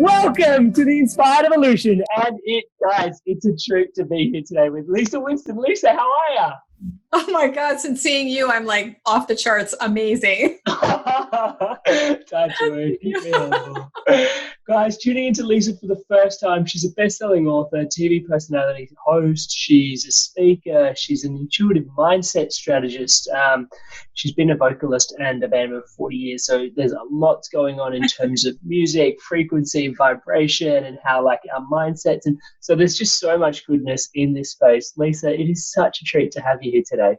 Welcome to the Inspired Evolution, and guys, it's a treat to be here today with Lisa Winston. Lisa, how are you? Oh my God, since seeing you, I'm like off the charts, amazing. Touch wood, keep me humble. Guys, tuning into Lisa for the first time. She's a best-selling author, TV personality, host. She's a speaker. She's an intuitive mindset strategist. She's been a vocalist and a band for 40 years. So there's a lot going on in terms of music, frequency, vibration, and how like our mindsets. And so there's just so much goodness in this space. Lisa, it is such a treat to have you here today.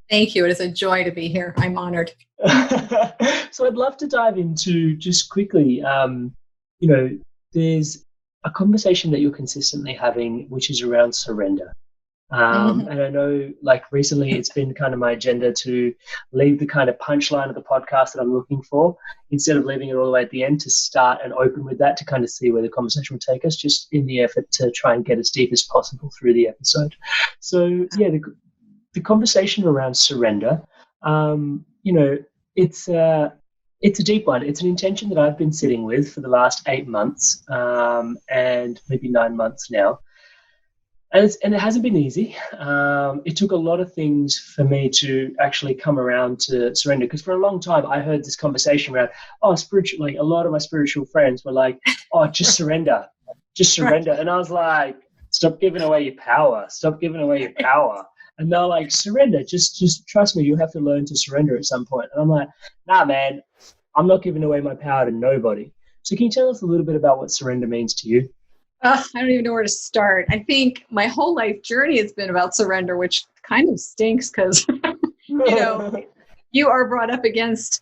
Thank you. It is a joy to be here. I'm honored. So I'd love to dive into just quickly, there's a conversation that you're consistently having, which is around surrender. And I know like recently it's been kind of my agenda to leave the kind of punchline of the podcast that I'm looking for, instead of leaving it all the way at the end, to start and open with that to kind of see where the conversation will take us, just in the effort to try and get as deep as possible through the episode. So yeah, the conversation around surrender, it's a deep one. It's an intention that I've been sitting with for the last 8 months, and maybe 9 months now. And it hasn't been easy. It took a lot of things for me to actually come around to surrender, because for a long time I heard this conversation around, spiritual, like a lot of my spiritual friends were like, just surrender. And I was like, stop giving away your power. And they're like, surrender, just trust me, you have to learn to surrender at some point. And I'm like, nah, man, I'm not giving away my power to nobody. So can you tell us a little bit about what surrender means to you? I don't even know where to start. I think my whole life journey has been about surrender, which kind of stinks because, you are brought up against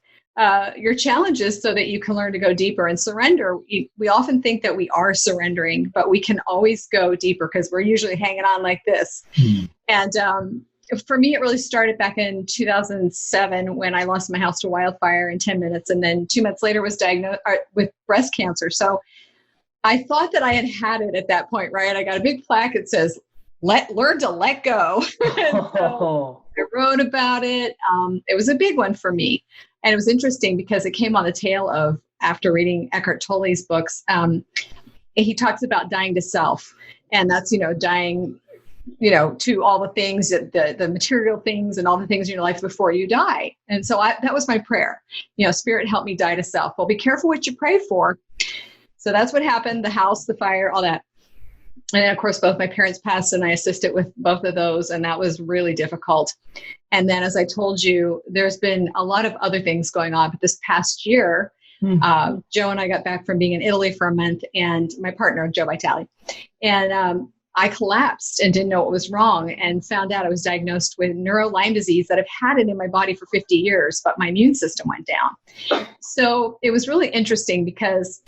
your challenges so that you can learn to go deeper. And surrender, we often think that we are surrendering, but we can always go deeper because we're usually hanging on like this. And for me, it really started back in 2007 when I lost my house to wildfire in 10 minutes. And then 2 months later was diagnosed with breast cancer. So I thought that I had it at that point, right? I got a big plaque that says, learn to let go. So I wrote about it. It was a big one for me. And it was interesting because it came on the tail of, after reading Eckhart Tolle's books, he talks about dying to self. And that's, dying, to all the things, the material things and all the things in your life before you die. And so that was my prayer. Spirit, help me die to self. Well, be careful what you pray for. So that's what happened, the house, the fire, all that. And then, of course, both my parents passed and I assisted with both of those. And that was really difficult. And then, as I told you, there's been a lot of other things going on. But this past year, Joe and I got back from being in Italy for a month, and my partner, Joe Vitale. And I collapsed and didn't know what was wrong, and found out I was diagnosed with Neuro Lyme Disease that I've had it in my body for 50 years, but my immune system went down. So it was really interesting because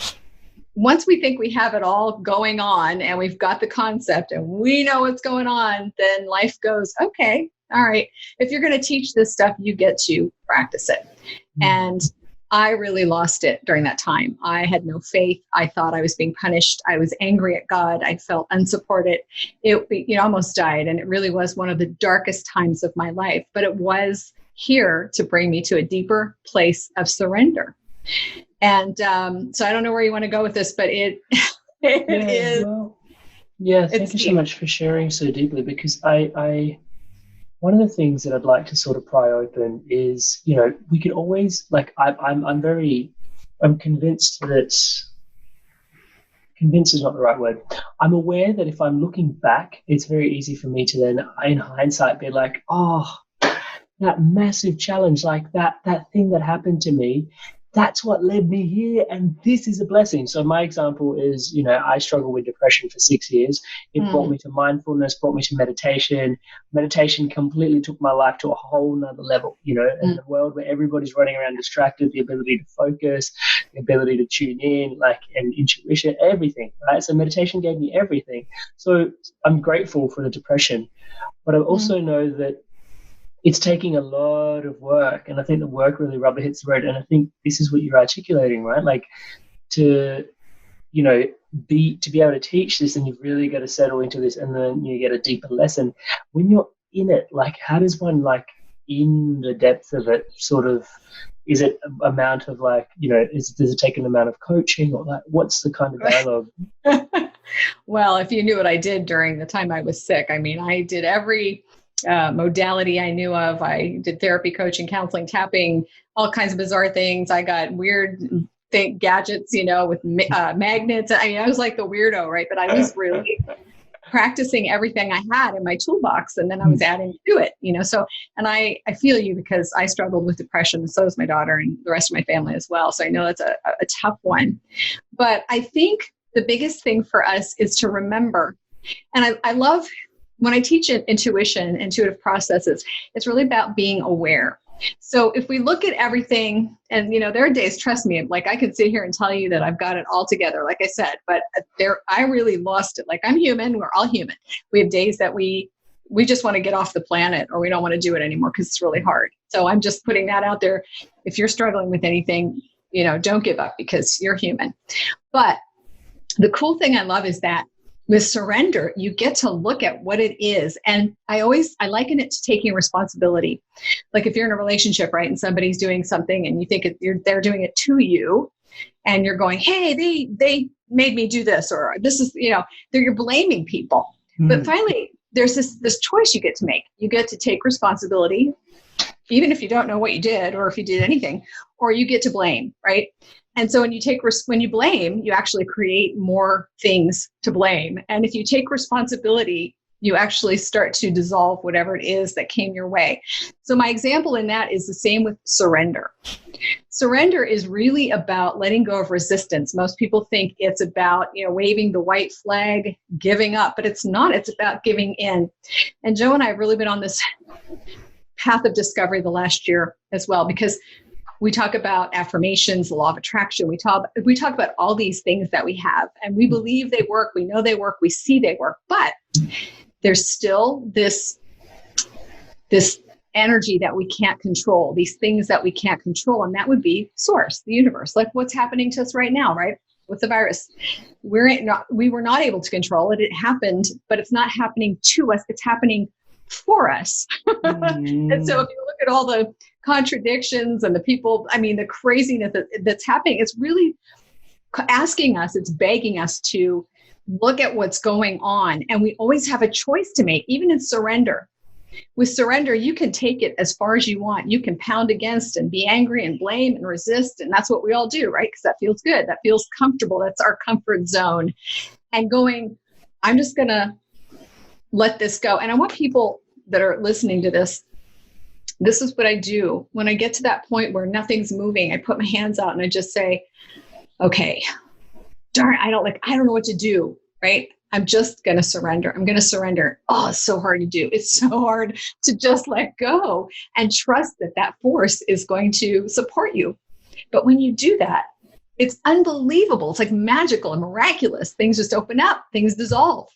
once we think we have it all going on and we've got the concept and we know what's going on, then life goes, okay, all right. If you're going to teach this stuff, you get to practice it. And I really lost it during that time. I had no faith. I thought I was being punished. I was angry at God. I felt unsupported. It almost died. And it really was one of the darkest times of my life. But it was here to bring me to a deeper place of surrender. And so I don't know where you want to go with this, but it is. Well, thank you so much for sharing so deeply, because I one of the things that I'd like to sort of pry open is, we can always, like, I'm convinced that, convinced is not the right word. I'm aware that if I'm looking back, it's very easy for me to then, in hindsight, be like, that massive challenge, like that thing that happened to me, that's what led me here, and this is a blessing. So my example is, I struggled with depression for 6 years. It brought me to mindfulness, brought me to meditation. Meditation completely took my life to a whole nother level, in a world where everybody's running around distracted, the ability to focus, the ability to tune in, and intuition, everything, right? So meditation gave me everything. So I'm grateful for the depression, but I also know that it's taking a lot of work, and I think the work really rubber hits the road. And I think this is what you're articulating, right? Like to be able to teach this, and you've really got to settle into this, and then you get a deeper lesson. When you're in it, like how does one, like in the depth of it, sort of Is it amount of like, does it take an amount of coaching, or like, what's the kind of dialogue? Well, if you knew what I did during the time I was sick, I mean, I did every modality I knew of. I did therapy, coaching, counseling, tapping, all kinds of bizarre things. I got weird gadgets, with magnets. I mean, I was like the weirdo, right? But I was really practicing everything I had in my toolbox, and then I was adding to it, so, and I feel you, because I struggled with depression, and so does my daughter and the rest of my family as well. So I know that's a tough one. But I think the biggest thing for us is to remember, and I love when I teach intuition, intuitive processes, it's really about being aware. So if we look at everything, and there are days, trust me, like I could sit here and tell you that I've got it all together, like I said, but I really lost it. Like, I'm human, we're all human. We have days that we just want to get off the planet, or we don't want to do it anymore because it's really hard. So I'm just putting that out there. If you're struggling with anything, don't give up, because you're human. But the cool thing I love is that with surrender, you get to look at what it is. And I liken it to taking responsibility. Like if you're in a relationship, right, and somebody's doing something and you think they're doing it to you, and you're going, hey, they made me do this, or this is, you're blaming people. But finally, there's this choice you get to make. You get to take responsibility, even if you don't know what you did, or if you did anything, or you get to blame, right? And so when you blame, you actually create more things to blame. And if you take responsibility, you actually start to dissolve whatever it is that came your way. So my example in that is the same with surrender. Surrender is really about letting go of resistance. Most people think it's about, waving the white flag, giving up, but it's not. It's about giving in. And Joe and I have really been on this path of discovery the last year as well, because we talk about affirmations, the law of attraction. We talk about all these things that we have, and we believe they work. We know they work. We see they work, but there's still this energy that we can't control, these things that we can't control. And that would be source, the universe, like what's happening to us right now, right? With the virus, we were not able to control it. It happened, but it's not happening to us. It's happening for us. And so if you look at all the contradictions and the people, the craziness that's happening, it's really asking us, it's begging us to look at what's going on. And we always have a choice to make, even in surrender. With surrender, you can take it as far as you want. You can pound against and be angry and blame and resist. And that's what we all do, right? Because that feels good. That feels comfortable. That's our comfort zone. And going, I'm just going to let this go. And I want people that are listening to this is what I do. When I get to that point where nothing's moving, I put my hands out and I just say, okay, darn, I don't know what to do, right? I'm just going to surrender. I'm going to surrender. Oh, it's so hard to do. It's so hard to just let go and trust that force is going to support you. But when you do that, it's unbelievable. It's like magical and miraculous. Things just open up. Things dissolve.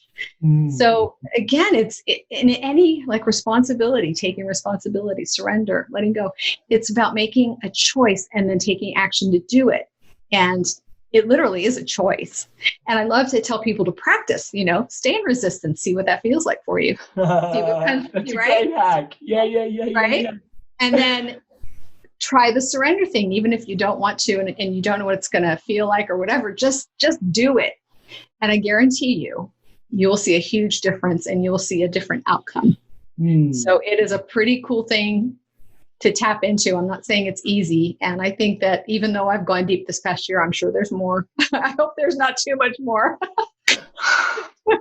So again, it's in any responsibility, taking responsibility, surrender, letting go. It's about making a choice and then taking action to do it. And it literally is a choice. And I love to tell people to practice, stay in resistance, see what that feels like for you. That's a great hack. Yeah. Right? Yeah. And then try the surrender thing, even if you don't want to and you don't know what it's going to feel like or whatever, just do it. And I guarantee you will see a huge difference and you will see a different outcome. So it is a pretty cool thing to tap into. I'm not saying it's easy. And I think that even though I've gone deep this past year, I'm sure there's more. I hope there's not too much more.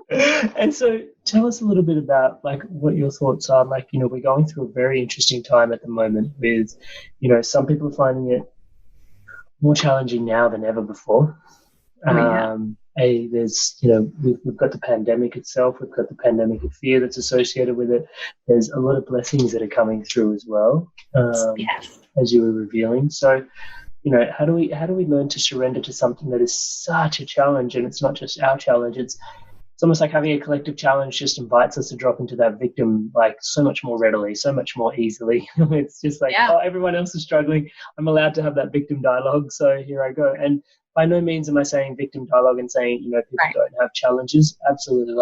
And so tell us a little bit about what your thoughts are. We're going through a very interesting time at the moment with, some people are finding it more challenging now than ever before. There's, we've got the pandemic itself. We've got the pandemic of fear that's associated with it. There's a lot of blessings that are coming through as well, as you were revealing. So, how do we learn to surrender to something that is such a challenge? And it's not just our challenge. It's almost like having a collective challenge just invites us to drop into that victim so much more readily, so much more easily. It's just everyone else is struggling. I'm allowed to have that victim dialogue. So here I go. And by no means am I saying victim dialogue and saying, people don't have challenges. Absolutely.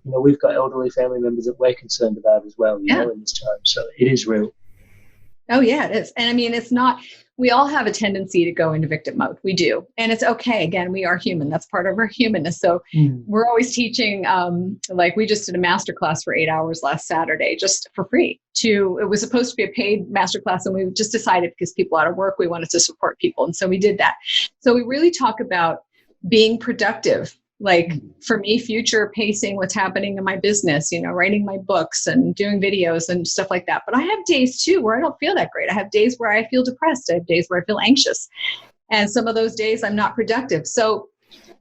We've got elderly family members that we're concerned about as well, in this time. So it is real. Oh, yeah, it is. And I mean, it's not, we all have a tendency to go into victim mode. We do. And it's okay. Again, we are human. That's part of our humanness. So we're always teaching, like we just did a masterclass for 8 hours last Saturday, just for free. It was supposed to be a paid masterclass, and we just decided because people out of work, we wanted to support people. And so we did that. So we really talk about being productive. Like for me, future pacing what's happening in my business, writing my books and doing videos and stuff like that. But I have days too where I don't feel that great. I have days where I feel depressed. I have days where I feel anxious. And some of those days I'm not productive. So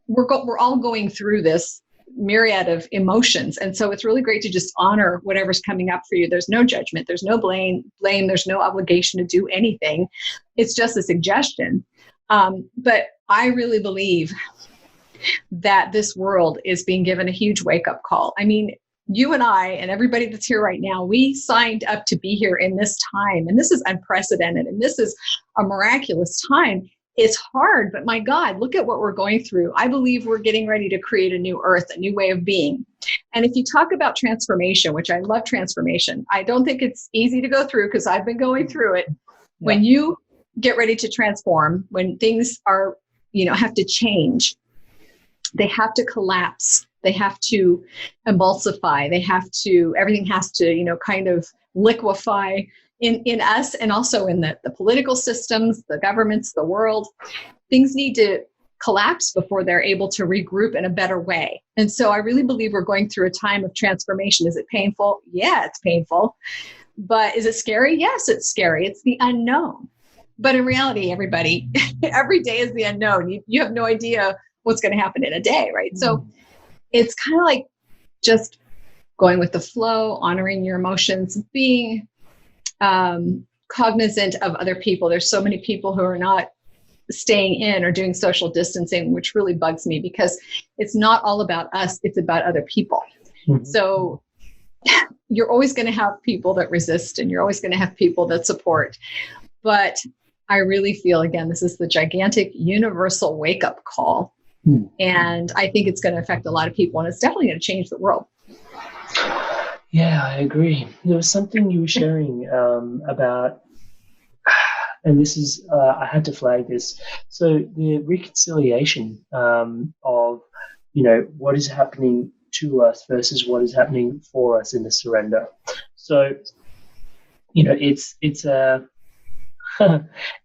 we're all going through this myriad of emotions. And so it's really great to just honor whatever's coming up for you. There's no judgment. There's no blame. There's no obligation to do anything. It's just a suggestion. But I really believe that this world is being given a huge wake-up call. I mean, you and I and everybody that's here right now, we signed up to be here in this time. And this is unprecedented. And this is a miraculous time. It's hard, but my God, look at what we're going through. I believe we're getting ready to create a new earth, a new way of being. And if you talk about transformation, which I love transformation, I don't think it's easy to go through because I've been going through it. Yeah. When you get ready to transform, when things are, have to change, they have to collapse. They have to emulsify. Everything has to, kind of liquefy in us and also in the political systems, the governments, the world. Things need to collapse before they're able to regroup in a better way. And so I really believe we're going through a time of transformation. Is it painful? Yeah, it's painful. But is it scary? Yes, it's scary. It's the unknown. But in reality, everybody, every day is the unknown. You have no idea what's going to happen in a day, right? So it's kind of like just going with the flow, honoring your emotions, being cognizant of other people. There's so many people who are not staying in or doing social distancing, which really bugs me because it's not all about us, it's about other people. Mm-hmm. So you're always going to have people that resist and you're always going to have people that support. But I really feel, again, this is the gigantic universal wake-up call. And I think it's going to affect a lot of people, and it's definitely going to change the world. Yeah, I agree. There was something you were sharing about, and this is, I had to flag this. So the reconciliation of, what is happening to us versus what is happening for us in the surrender. So, it's a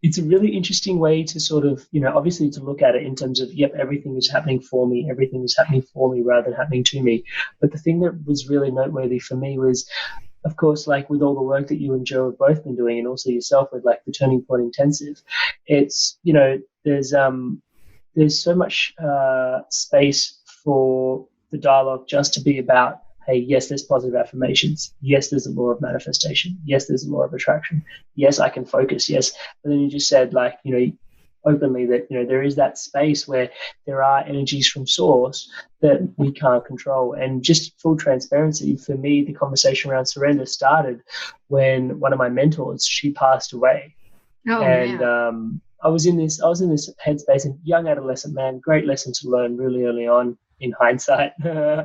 it's a really interesting way to sort of, obviously to look at it in terms of, yep, everything is happening for me rather than happening to me. But the thing that was really noteworthy for me was, of course, like with all the work that you and Joe have both been doing, and also yourself with like the Turning Point Intensive, it's, there's so much space for the dialogue just to be about, hey, yes, there's positive affirmations. Yes, there's a law of manifestation. Yes, there's a law of attraction. Yes, I can focus. Yes. But then you just said, like, openly that, there is that space where there are energies from source that we can't control. And just full transparency, for me, the conversation around surrender started when one of my mentors, she passed away. Oh, and I was in this headspace, and young adolescent man, great lesson to learn really early on in hindsight. But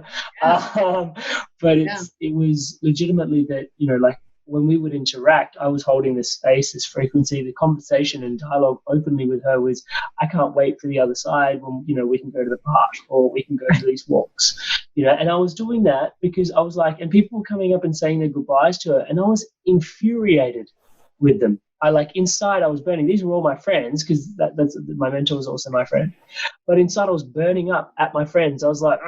it was legitimately that, like when we would interact, I was holding this space, this frequency, the conversation and dialogue openly with her was, I can't wait for the other side when, we can go to the park or we can go to these walks, and I was doing that because I was like, and people were coming up and saying their goodbyes to her, and I was infuriated with them. Inside I was burning. These were all my friends because that's my mentor was also my friend. But inside I was burning up at my friends. I was like,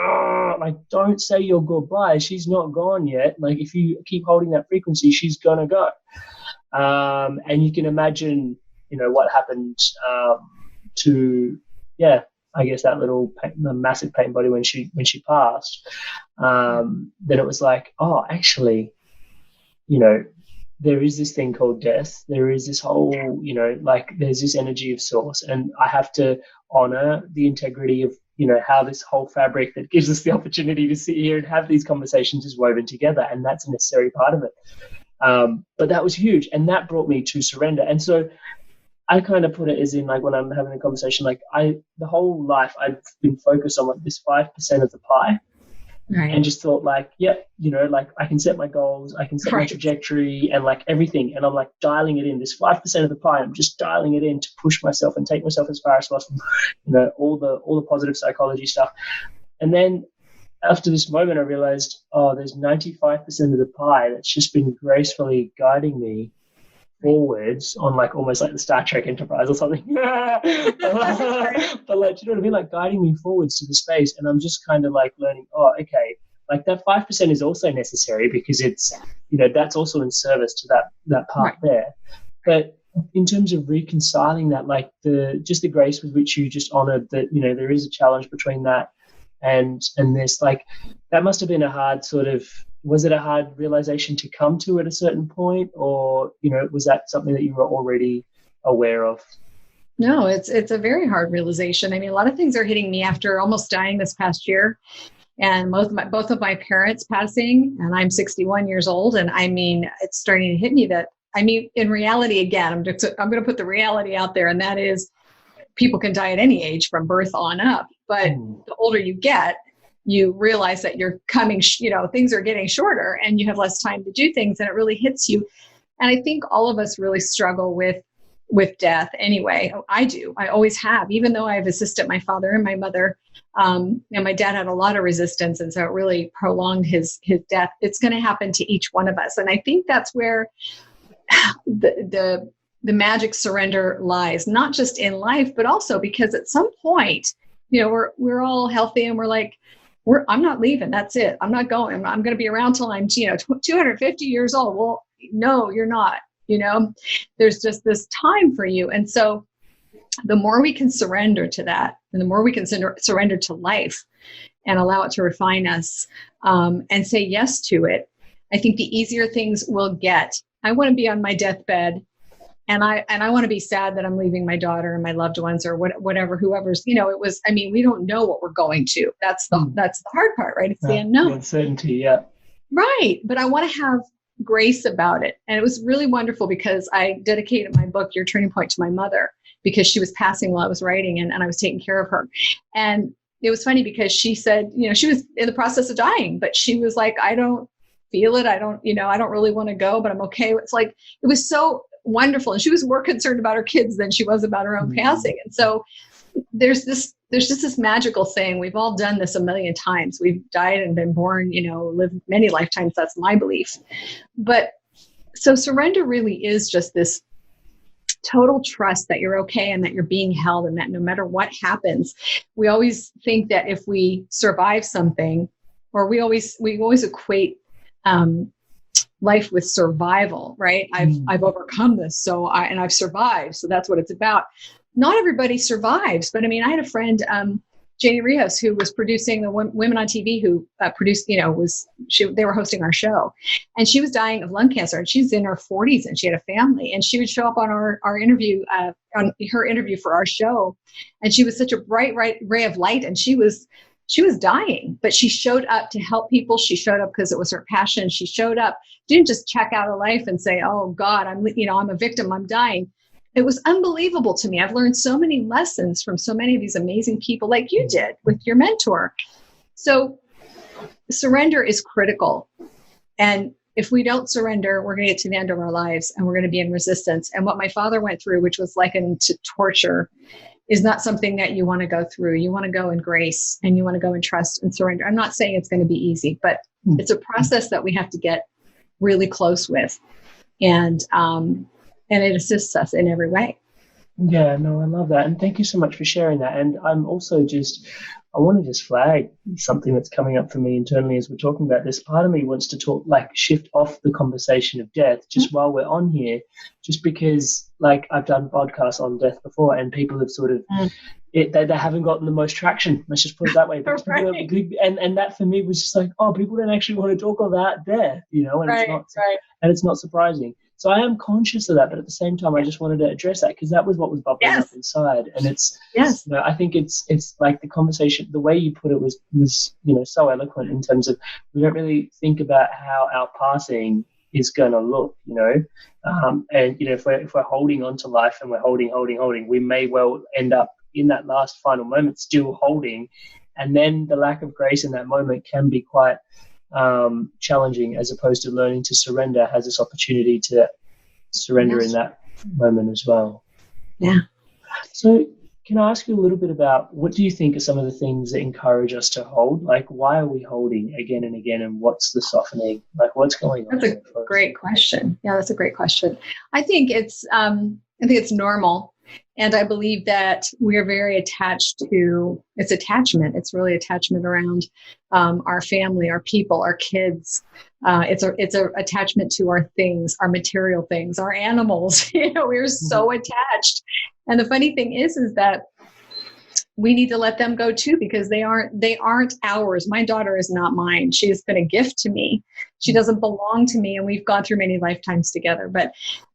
don't say your goodbye. She's not gone yet. Like, if you keep holding that frequency, she's going to go. And you can imagine, what happened to, I guess that little the massive pain body when she passed. Then it was like, oh, actually, there is this thing called death. There is this whole, there's this energy of source, and I have to honor the integrity of, how this whole fabric that gives us the opportunity to sit here and have these conversations is woven together, and that's a necessary part of it. But that was huge, and that brought me to surrender. And so I kind of put it as in, like, when I'm having a conversation, like the whole life I've been focused on, like, this 5% of the pie. Right. and just thought like, yep, like I can set my goals, I can set my trajectory and like everything. And I'm like dialing it in. This 5% of the pie, I'm just dialing it in to push myself and take myself as far as possible. All the positive psychology stuff. And then after this moment, I realized, there's 95% of the pie that's just been gracefully guiding me forwards on like almost like the Star Trek Enterprise or something. But like, do you know what I mean? Like guiding me forwards to the space. And I'm just kind of like learning, okay, like that 5% is also necessary because it's, that's also in service to that part there. But in terms of reconciling that, like the grace with which you just honored that, there is a challenge between that and this, like that must have been was it a hard realization to come to at a certain point, or was that something that you were already aware of? No, it's a very hard realization. I mean, a lot of things are hitting me after almost dying this past year, and both of my parents passing, and I'm 61 years old, and I mean, it's starting to hit me that, I mean, in reality, again, I'm going to put the reality out there, and that is people can die at any age from birth on up, but the older you get, you realize that you're coming, things are getting shorter and you have less time to do things, and it really hits you. And I think all of us really struggle with death anyway. I do. I always have, even though I've assisted my father and my mother. And my dad had a lot of resistance, and so it really prolonged his death. It's going to happen to each one of us. And I think that's where the magic surrender lies, not just in life, but also because at some point, we're all healthy and we're like, I'm not leaving. That's it. I'm not going. I'm going to be around till I'm, 250 years old. Well, no, you're not. There's just this time for you. And so the more we can surrender to that, and the more we can surrender to life and allow it to refine us, and say yes to it, I think the easier things will get. I want to be on my deathbed, and I want to be sad that I'm leaving my daughter and my loved ones, or whatever, whoever's, we don't know what we're going to. That's the hard part, right? It's the unknown. The uncertainty, yeah. Right. But I want to have grace about it. And it was really wonderful because I dedicated my book, Your Turning Point, to my mother, because she was passing while I was writing, and I was taking care of her. And it was funny because she said, she was in the process of dying, but she was like, I don't feel it. I don't really want to go, but I'm okay. It's like, it was so wonderful. And she was more concerned about her kids than she was about her own passing. And so there's just this magical thing. We've all done this a million times. We've died and been born, lived many lifetimes. That's my belief. But so surrender really is just this total trust that you're okay and that you're being held, and that no matter what happens, we always think that if we survive something, or we always equate life with survival, right? I've overcome this, so I've survived, so that's what it's about. Not everybody survives, but I mean, I had a friend, Janie Rios, who was producing the Women on TV, who produced, they were hosting our show, and she was dying of lung cancer, and she's in her 40s, and she had a family, and she would show up on our interview, on her interview for our show, and she was such a bright ray of light, and she was dying, but she showed up to help people. She showed up because it was her passion. She showed up, didn't just check out of life and say, oh God, I'm a victim, I'm dying. It was unbelievable to me. I've learned so many lessons from so many of these amazing people, like you did with your mentor. So surrender is critical. And if we don't surrender, we're going to get to the end of our lives, and we're going to be in resistance. And what my father went through, which was likened to torture, is not something that you want to go through. You want to go in grace, and you want to go in trust and surrender. I'm not saying it's going to be easy, but it's a process that we have to get really close with. And it assists us in every way. Yeah, no, I love that. And thank you so much for sharing that. And I'm also I want to just flag something that's coming up for me internally as we're talking about this. Part of me wants to shift off the conversation of death just while we're on here, just because I've done podcasts on death before, and people have sort of, they haven't gotten the most traction. Let's just put it that way. Right. And that for me was just like, people don't actually want to talk about death, and it's not surprising. So I am conscious of that, but at the same time, I just wanted to address that because that was what was bubbling up inside. And it's, I think it's like the conversation, the way you put it was so eloquent in terms of we don't really think about how our passing is going to look, and if we're holding on to life and we're holding, we may well end up in that last final moment still holding. And then the lack of grace in that moment can be quite challenging, as opposed to learning to surrender has this opportunity to surrender in that moment as well. Yeah. So can I ask you a little bit about what do you think are some of the things that encourage us to hold? Like, why are we holding again and again, and what's the softening? Like, what's going on? That's a great question. Yeah, that's a great question. I think it's normal. And I believe that we are very attached to, it's attachment. It's really attachment around our family, our people, our kids. It's a attachment to our things, our material things, our animals. We're so attached. And the funny thing is that we need to let them go too, because they aren't ours. My daughter is not mine. She has been a gift to me. She doesn't belong to me, and we've gone through many lifetimes together. But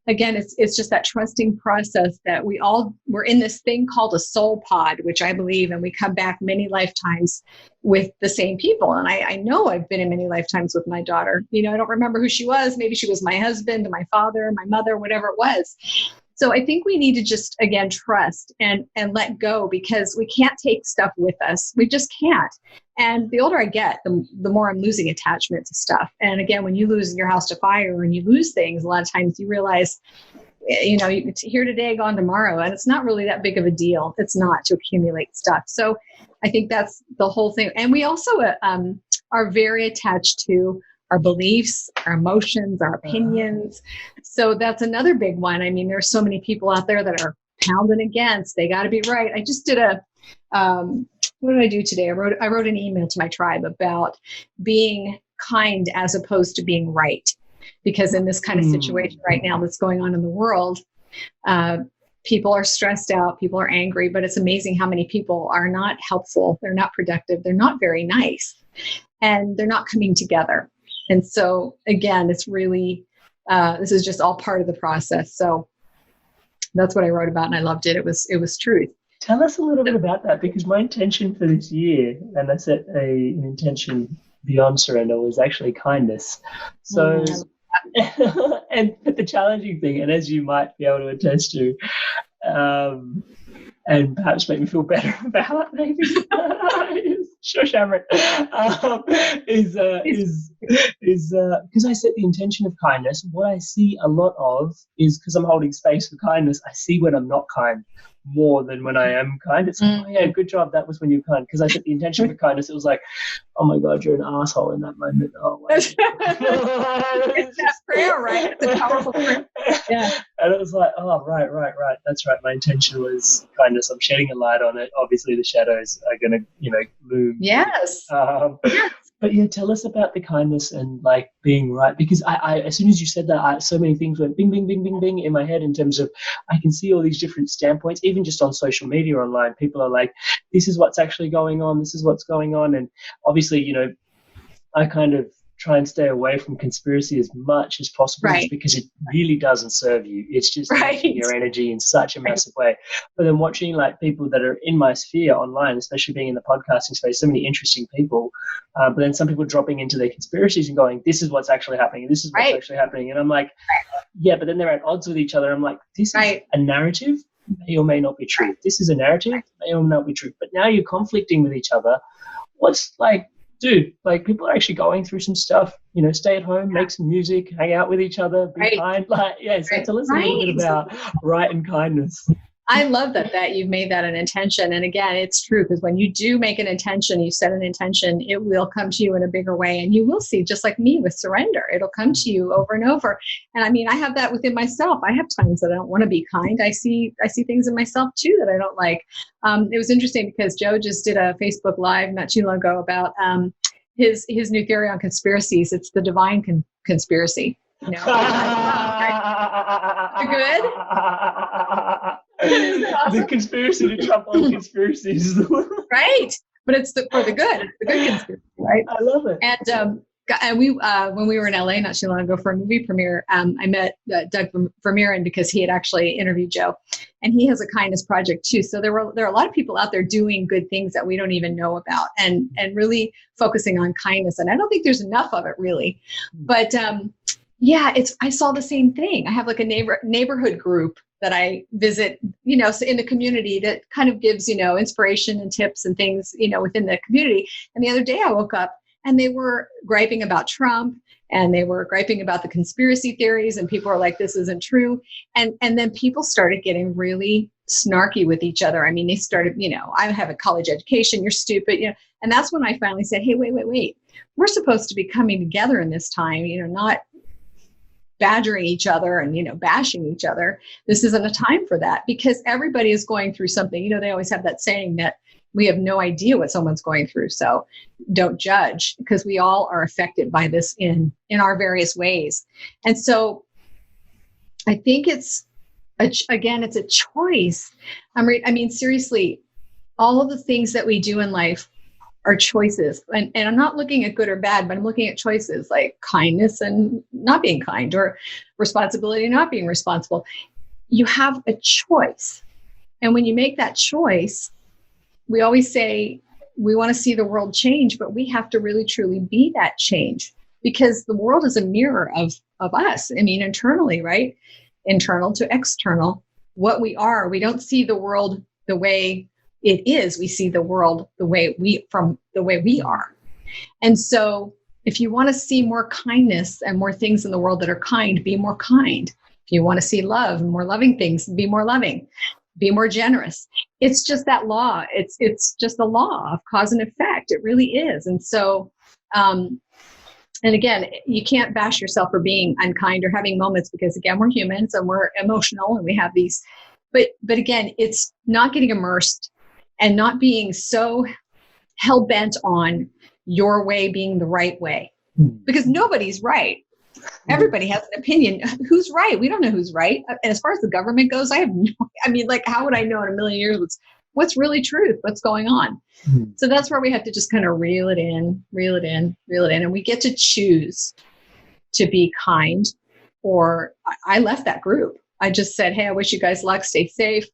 again, it's just that trusting process that we're in this thing called a soul pod, which I believe, and we come back many lifetimes with the same people. And I know I've been in many lifetimes with my daughter. I don't remember who she was. Maybe she was my husband, my father, my mother, whatever it was. So I think we need to just, again, trust and let go, because we can't take stuff with us. We just can't. And the older I get, the more I'm losing attachment to stuff. And again, when you lose your house to fire and you lose things, a lot of times you realize, it's here today, gone tomorrow. And it's not really that big of a deal. It's not, to accumulate stuff. So I think that's the whole thing. And we also are very attached to our beliefs, our emotions, our opinions. So that's another big one. I mean, there's so many people out there that are pounding against, they got to be right. I just did what did I do today? I wrote an email to my tribe about being kind as opposed to being right. Because in this kind of situation right now that's going on in the world, people are stressed out, people are angry, but it's amazing how many people are not helpful, they're not productive, they're not very nice, and they're not coming together. And so, again, it's really, this is just all part of the process. So that's what I wrote about, and I loved it. It was truth. Tell us a little bit about that, because my intention for this year, and I set an intention beyond surrender, was actually kindness. So, and the challenging thing, and as you might be able to attest to, and perhaps make me feel better about it, maybe. Shush, Amrit. Is because I set the intention of kindness. What I see a lot of is, because I'm holding space for kindness, I see when I'm not kind more than when I am kind. It's like, oh yeah, good job. That was when you're kind. Because I set the intention for kindness. It was like, oh my God, you're an asshole in that moment. Oh, wow. It's that prayer, right? It's a powerful prayer. Yeah. And it was like, oh, right. That's right. My intention was kindness. I'm shedding a light on it. Obviously, the shadows are going to, loom. Yes. But yeah, tell us about the kindness and like being right, because I as soon as you said that, so many things went bing, bing, bing, bing, bing in my head, in terms of I can see all these different standpoints, even just on social media online. People are like, this is what's actually going on. This is what's going on. And obviously, I kind of try and stay away from conspiracy as much as possible, just because it really doesn't serve you. It's just taking your energy in such a massive way. But then watching like people that are in my sphere online, especially being in the podcasting space, so many interesting people, but then some people dropping into their conspiracies and going, this is what's actually happening, this is what's actually happening. And I'm like, yeah, but then they're at odds with each other. I'm like, this is a narrative, may or may not be true. This is a narrative, may or may not be true. But now you're conflicting with each other. What's like, dude, like people are actually going through some stuff, stay at home, make some music, hang out with each other, be kind. Like, so tell us a little bit about right and kindness. I love that you've made that an intention. And again, it's true, because when you do make an intention, you set an intention, it will come to you in a bigger way. And you will see, just like me with surrender, it'll come to you over and over. And I mean, I have that within myself. I have times that I don't want to be kind. I see things in myself too that I don't like. It was interesting because Joe just did a Facebook Live not too long ago about his new theory on conspiracies. It's the divine conspiracy. You're good? Awesome? The conspiracy to trump all conspiracies. Right. But it's for the good. It's the good conspiracy, right? I love it. And we, when we were in LA not too long ago for a movie premiere, I met Doug Vermeeren because he had actually interviewed Joe, and he has a kindness project too. So there are a lot of people out there doing good things that we don't even know about, and really focusing on kindness. And I don't think there's enough of it really, but I saw the same thing. I have like a neighborhood group that I visit, so in the community that kind of gives, inspiration and tips and things, within the community. And the other day I woke up and they were griping about Trump and they were griping about the conspiracy theories, and people are like, this isn't true. And then people started getting really snarky with each other. I mean, they started, I have a college education, you're stupid, and that's when I finally said, hey, wait. We're supposed to be coming together in this time, not badgering each other and, bashing each other. This isn't a time for that, because everybody is going through something. They always have that saying that we have no idea what someone's going through. So don't judge, because we all are affected by this in our various ways. And so I think it's a choice. I mean, seriously, all of the things that we do in life are choices. And I'm not looking at good or bad, but I'm looking at choices like kindness and not being kind, or responsibility and not being responsible. You have a choice. And when you make that choice, we always say we want to see the world change, but we have to really truly be that change, because the world is a mirror of us. I mean, internally, right? Internal to external, what we are. We don't see the world the way it is. We see the world the way we are. And so if you want to see more kindness and more things in the world that are kind, be more kind. If you want to see love and more loving things, be more loving, be more generous. It's just that law. It's just the law of cause and effect. It really is. And so, and again, you can't bash yourself for being unkind or having moments, because again, we're humans and we're emotional and we have these, but again, it's not getting immersed and not being so hell-bent on your way being the right way, because nobody's right. Everybody has an opinion. Who's right? We don't know who's right. And as far as the government goes, how would I know in a million years what's really truth? What's going on? So that's where we have to just kind of reel it in. And we get to choose to be kind. Or I left that group. I just said, hey, I wish you guys luck, stay safe,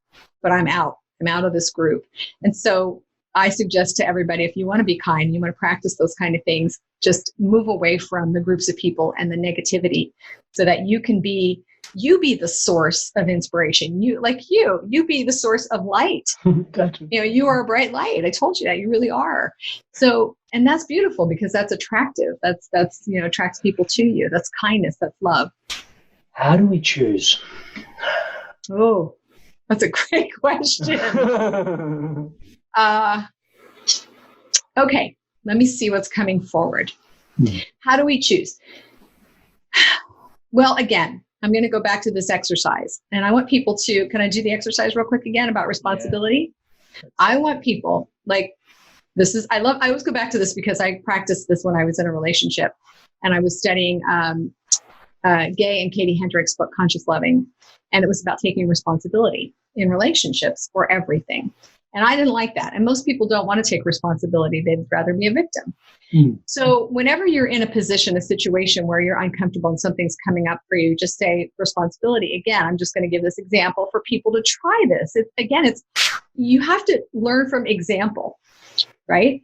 but I'm out. I'm out of this group. And so I suggest to everybody, if you want to be kind, you want to practice those kind of things, just move away from the groups of people and the negativity, so that you can be the source of inspiration. You be the source of light. Gotcha. You are a bright light. I told you that, you really are. So, and that's beautiful, because that's attractive. That's attracts people to you. That's kindness. That's love. How do we choose? Oh, that's a great question. Okay, let me see what's coming forward. How do we choose? Well, again, I'm going to go back to this exercise, and I want people to, can I do the exercise real quick again about responsibility? Yeah. I want people, I always go back to this because I practiced this when I was in a relationship, and I was studying Gay and Katie Hendricks' book, Conscious Loving. And it was about taking responsibility in relationships for everything. And I didn't like that. And most people don't want to take responsibility. They'd rather be a victim. So whenever you're in a situation where you're uncomfortable and something's coming up for you, just say responsibility. Again, I'm just going to give this example for people to try this. You have to learn from example, right?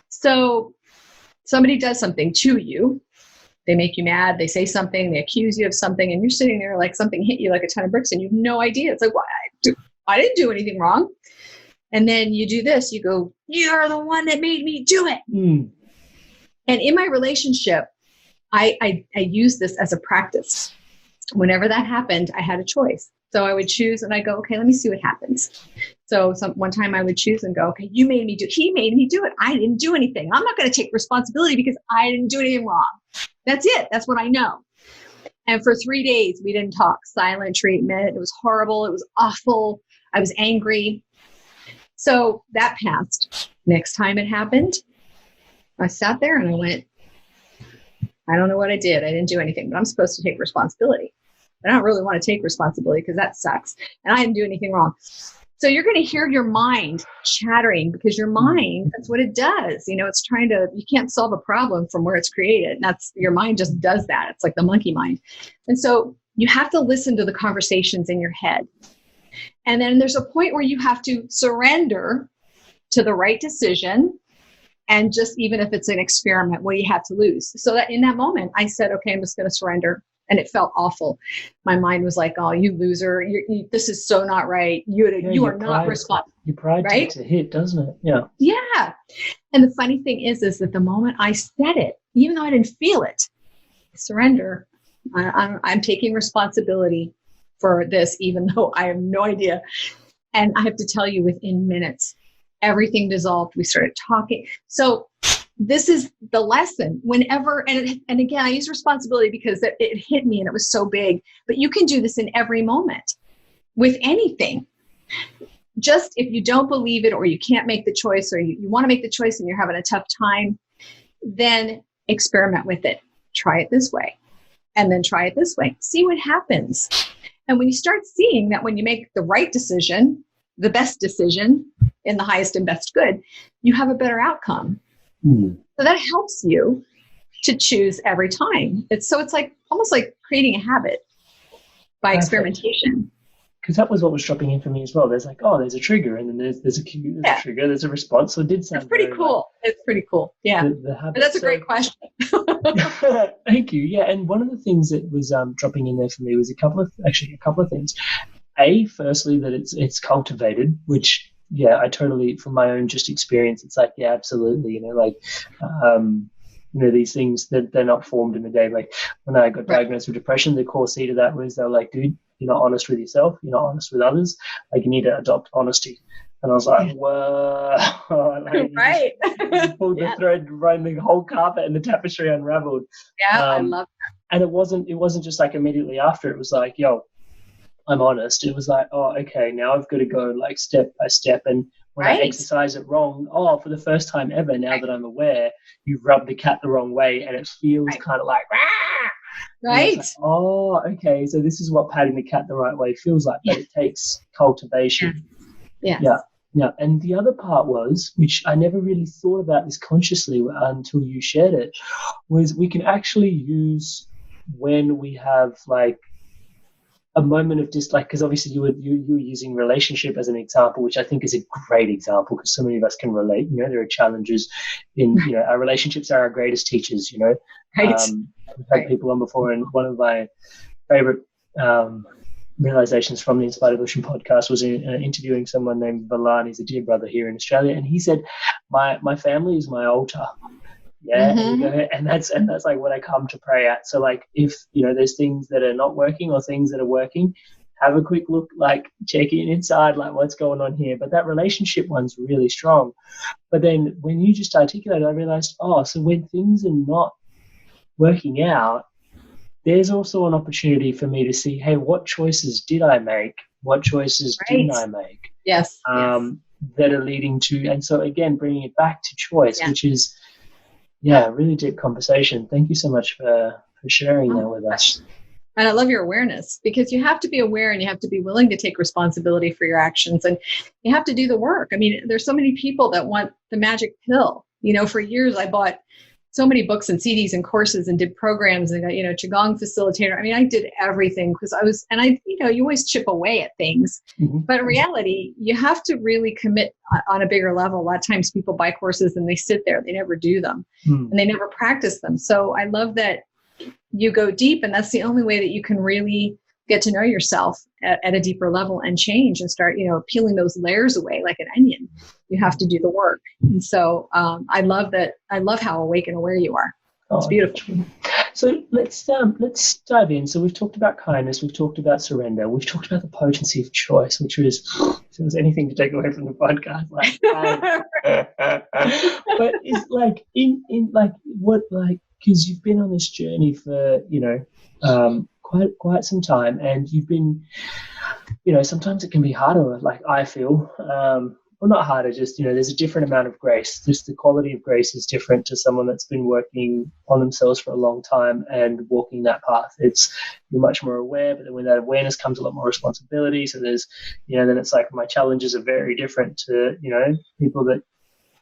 So somebody does something to you. They make you mad. They say something. They accuse you of something. And you're sitting there like something hit you like a ton of bricks and you have no idea. It's like, well, I didn't do anything wrong. And then you do this. You go, you're the one that made me do it. And in my relationship, I used this as a practice. Whenever that happened, I had a choice. So I would choose and I go, okay, let me see what happens. So one time I would choose and go, okay, he made me do it. I didn't do anything. I'm not going to take responsibility because I didn't do anything wrong. That's it. That's what I know. And for 3 days, we didn't talk. Silent treatment. It was horrible. It was awful. I was angry. So that passed. Next time it happened, I sat there and I went, I don't know what I did. I didn't do anything, but I'm supposed to take responsibility. I don't really want to take responsibility because that sucks. And I didn't do anything wrong. So you're going to hear your mind chattering because your mind, that's what it does. It's you can't solve a problem from where it's created. And your mind just does that. It's like the monkey mind. And so you have to listen to the conversations in your head. And then there's a point where you have to surrender to the right decision. And just even if it's an experiment, what do you have to lose? So that in that moment, I said, okay, I'm just going to surrender. and it felt awful. My mind was like, oh, you loser. This is so not right. You are not responsible. Your pride right? takes a hit, doesn't it? Yeah. Yeah. And the funny thing is that the moment I said it, even though I didn't feel it, surrender. I'm taking responsibility for this, even though I have no idea. And I have to tell you, within minutes, everything dissolved. We started talking. So this is the lesson. Whenever, and again, I use responsibility because it hit me and it was so big. But you can do this in every moment with anything. Just if you don't believe it, or you can't make the choice, or you want to make the choice and you're having a tough time, then experiment with it. Try it this way, and then try it this way. See what happens. And when you start seeing that when you make the right decision, the best decision in the highest and best good, you have a better outcome. So that helps you to choose every time. It's like almost like creating a habit by experimentation. Because that was what was dropping in for me as well. There's like, oh, there's a trigger, and then there's a cue, there's a trigger, there's a response. So it did sound. It's pretty cool. It's pretty cool. Yeah. But that's a great question. Thank you. Yeah, and one of the things that was dropping in there for me was a couple of things. Firstly, that it's cultivated, which I totally, from my own just experience, it's like, yeah, absolutely. These things that they're not formed in a day. Like when I got diagnosed with depression, the core seed of that was they're like, dude, you're not honest with yourself, you're not honest with others. Like, you need to adopt honesty. And I was like, whoa. Right. You pulled the thread, right, the whole carpet and the tapestry unraveled. Yeah, I love that. And it wasn't just like immediately after. It was like, yo, I'm honest. It was like, oh, okay, now I've got to go like step by step. And when I exercise it wrong, for the first time ever, now that I'm aware, you've rubbed the cat the wrong way, and it feels kind of like, right. Like, oh, okay, so this is what patting the cat the right way feels like, but it takes cultivation. Yeah. And the other part was, which I never really thought about this consciously until you shared it, was we can actually use when we have like a moment of just like, because obviously you were using relationship as an example, which I think is a great example because so many of us can relate. There are challenges in, our relationships are our greatest teachers, Right. We've had people on before, and one of my favorite realizations from the Untitled Chapter podcast was interviewing someone named Vitale. He's a dear brother here in Australia, and he said, my family is my altar. Yeah. And that's like what I come to pray at. So like, if there's things that are not working or things that are working, have a quick look, like check in inside, like what's going on here. But that relationship one's really strong. But then when you just articulated, I realized, so when things are not working out, there's also an opportunity for me to see, hey, what choices did I make? What choices didn't I make? Yes. That are leading to, and so again, bringing it back to choice, which is, really deep conversation. Thank you so much for sharing that with us. And I love your awareness, because you have to be aware and you have to be willing to take responsibility for your actions, and you have to do the work. I mean, there's so many people that want the magic pill. For years I bought so many books and CDs and courses and did programs and, Qigong facilitator. I mean, I did everything because you always chip away at things. But in reality, you have to really commit on a bigger level. A lot of times people buy courses and they sit there, they never do them and they never practice them. So I love that you go deep, and that's the only way that you can really get to know yourself at a deeper level and change and start, peeling those layers away like an onion. You have to do the work. And so I love that. I love how awake and aware you are. It's beautiful. So let's dive in. So we've talked about kindness. We've talked about surrender. We've talked about the potency of choice, which was, if there was anything to take away from the podcast, but it's like in like what, like, because you've been on this journey for, quite some time, and you've been, sometimes it can be harder, like I feel, well, not harder, just, there's a different amount of grace. Just the quality of grace is different to someone that's been working on themselves for a long time and walking that path. You're much more aware, but then with that awareness comes a lot more responsibility. So there's, then it's like my challenges are very different to, people that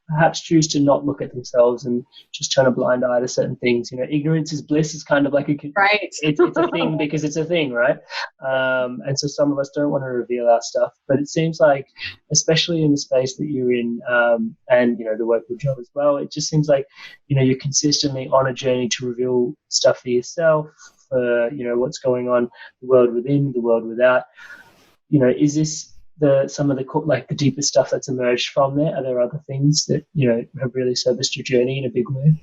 perhaps choose to not look at themselves and just turn a blind eye to certain things. Ignorance is bliss is kind of like it's a thing because it's a thing, right? And so some of us don't want to reveal our stuff, but it seems like, especially in the space that you're in, and the work with Joe as well, it just seems like you're consistently on a journey to reveal stuff for yourself, for, what's going on, the world within, the world without. Is this some of the deeper stuff that's emerged from there? Are there other things that, have really serviced your journey in a big way?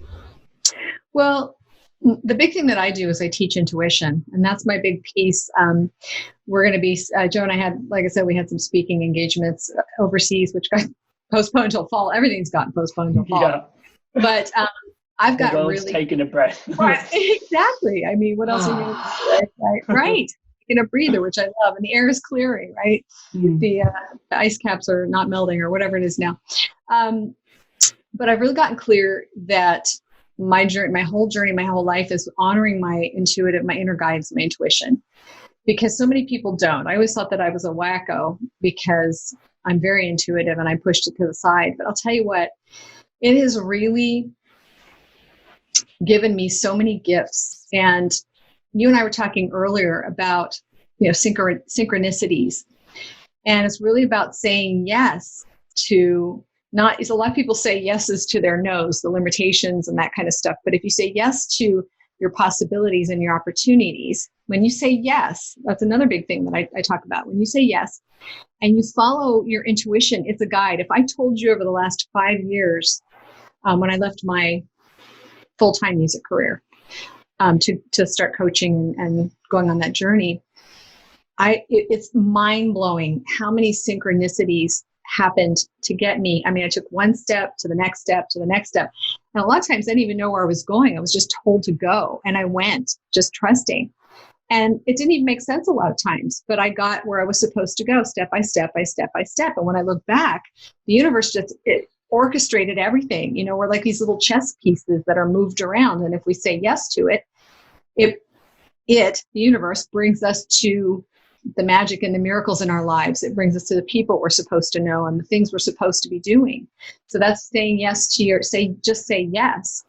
Well, the big thing that I do is I teach intuition, and that's my big piece. We're going to be, Joe and I had, like I said, we had some speaking engagements overseas, which got postponed until fall. Everything's gotten postponed until fall. Yeah. But I've got really taking a breath. Right, exactly. I mean, what else are you going to do? Right. Taking a breather, which I love, and the air is clearing, right? The ice caps are not melting or whatever it is now. But I've really gotten clear that my whole life is honoring my inner guidance, my intuition, because so many people don't. I always thought that I was a wacko because I'm very intuitive and I pushed it to the side. But I'll tell you what, it has really given me so many gifts. And you and I were talking earlier about, synchronicities. And it's really about saying yes to a lot of people say yeses to their no's, the limitations and that kind of stuff. But if you say yes to your possibilities and your opportunities, when you say yes, that's another big thing that I talk about. When you say yes and you follow your intuition, it's a guide. If I told you over the last 5 years, when I left my full-time music career to start coaching and going on that journey, it's mind-blowing how many synchronicities happened to get me. I mean, I took one step to the next step to the next step. And a lot of times I didn't even know where I was going. I was just told to go. And I went just trusting. And it didn't even make sense a lot of times, but I got where I was supposed to go step by step by step by step. And when I look back, the universe it orchestrated everything. We're like these little chess pieces that are moved around. And if we say yes to it, the universe brings us to the magic and the miracles in our lives. It brings us to the people we're supposed to know and the things we're supposed to be doing. So that's saying yes to just say yes.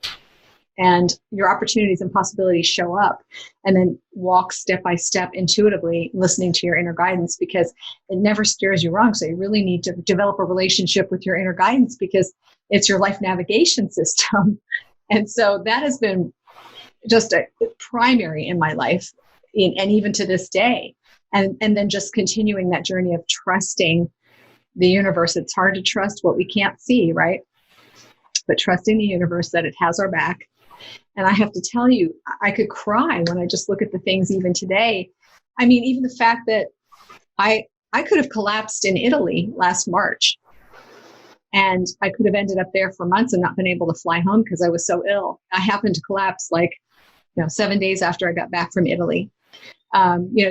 And your opportunities and possibilities show up, and then walk step by step intuitively, listening to your inner guidance, because it never steers you wrong. So you really need to develop a relationship with your inner guidance because it's your life navigation system. And so that has been just a primary in my life, and even to this day. And then just continuing that journey of trusting the universe. It's hard to trust what we can't see, right? But trusting the universe that it has our back. And I have to tell you, I could cry when I just look at the things even today. I mean, even the fact that I could have collapsed in Italy last March. And I could have ended up there for months and not been able to fly home because I was so ill. I happened to collapse 7 days after I got back from Italy.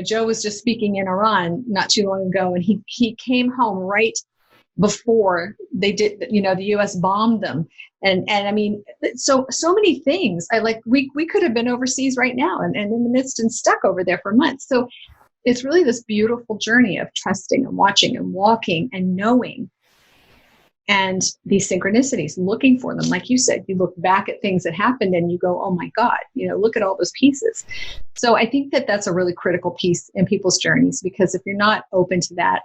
Joe was just speaking in Iran not too long ago, and he came home right before they did, the U.S. bombed them. And I mean, so many things. We could have been overseas right now and in the midst and stuck over there for months. So it's really this beautiful journey of trusting and watching and walking and knowing. And these synchronicities, looking for them. Like you said, you look back at things that happened and you go, oh my God, look at all those pieces. So I think that that's a really critical piece in people's journeys, because if you're not open to that,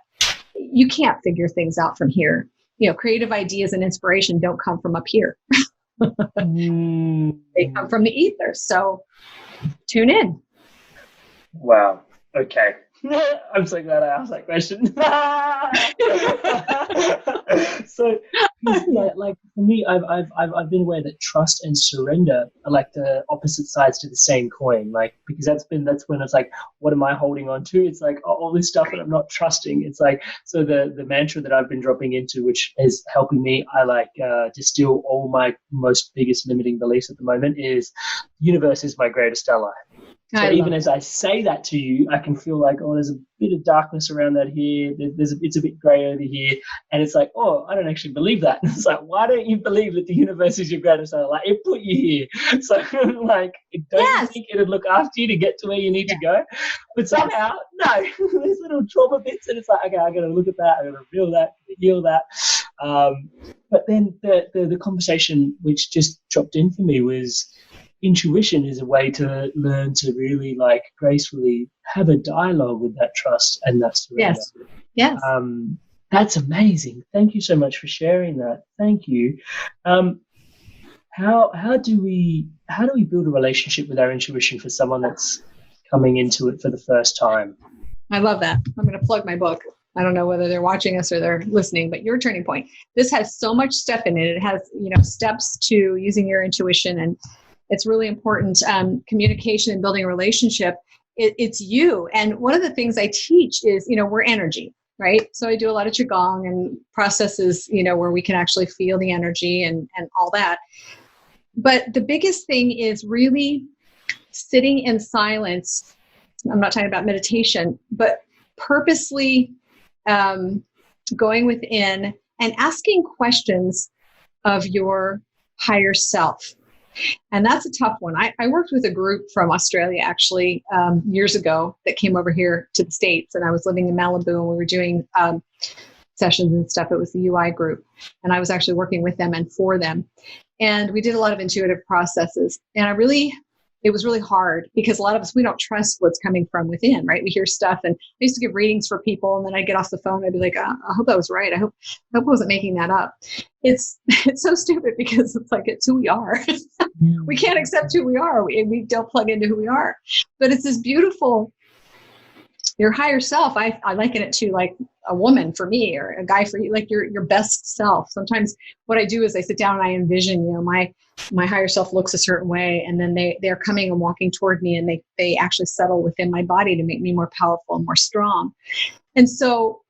you can't figure things out from here. Creative ideas and inspiration don't come from up here. They come from the ether. So tune in. Wow. Okay. I'm so glad I asked that question. So, for me, I've been aware that trust and surrender are like the opposite sides to the same coin. Because that's when it's like, what am I holding on to? It's like all this stuff that I'm not trusting. It's like, so the mantra that I've been dropping into, which is helping me, I distill all my most biggest limiting beliefs at the moment, is universe is my greatest ally. So even as I say that to you, I can feel like, oh, there's a bit of darkness around that here. It's a bit grey over here. And it's like, oh, I don't actually believe that. It's like, why don't you believe that the universe is your greatest ally? It put you here. So don't you think it would look after you to get to where you need to go? But somehow, no, there's little trauma bits. And it's like, okay, I got to look at that. I got to feel that, heal that. But then the conversation which just dropped in for me was, intuition is a way to learn to really gracefully have a dialogue with that trust and that surrender. Yes. That's amazing. Thank you so much for sharing that. Thank you. How do we build a relationship with our intuition for someone that's coming into it for the first time. I love that. I'm going to plug my book. I don't know whether they're watching us or they're listening, but Your Turning Point. This has so much stuff in it. It has, steps to using your intuition, and it's really important. Communication and building a relationship. It's you. And one of the things I teach is, we're energy, right? So I do a lot of Qigong and processes, where we can actually feel the energy and all that. But the biggest thing is really sitting in silence. I'm not talking about meditation, but purposely going within and asking questions of your higher self. And that's a tough one. I worked with a group from Australia, actually, years ago that came over here to the States. And I was living in Malibu, and we were doing sessions and stuff. It was the UI group. And I was actually working with them and for them. And we did a lot of intuitive processes. And it was really hard because a lot of us, we don't trust what's coming from within, right? We hear stuff, and I used to give readings for people, and then I'd get off the phone and I'd be like, I hope that was right. I hope I wasn't making that up. It's so stupid because it's like, it's who we are. We can't accept who we are. We don't plug into who we are. But it's this beautiful, your higher self. I liken it to like a woman for me, or a guy for you, like your best self. Sometimes what I do is I sit down and I envision, my higher self looks a certain way, and then they're coming and walking toward me, and they actually settle within my body to make me more powerful and more strong. And so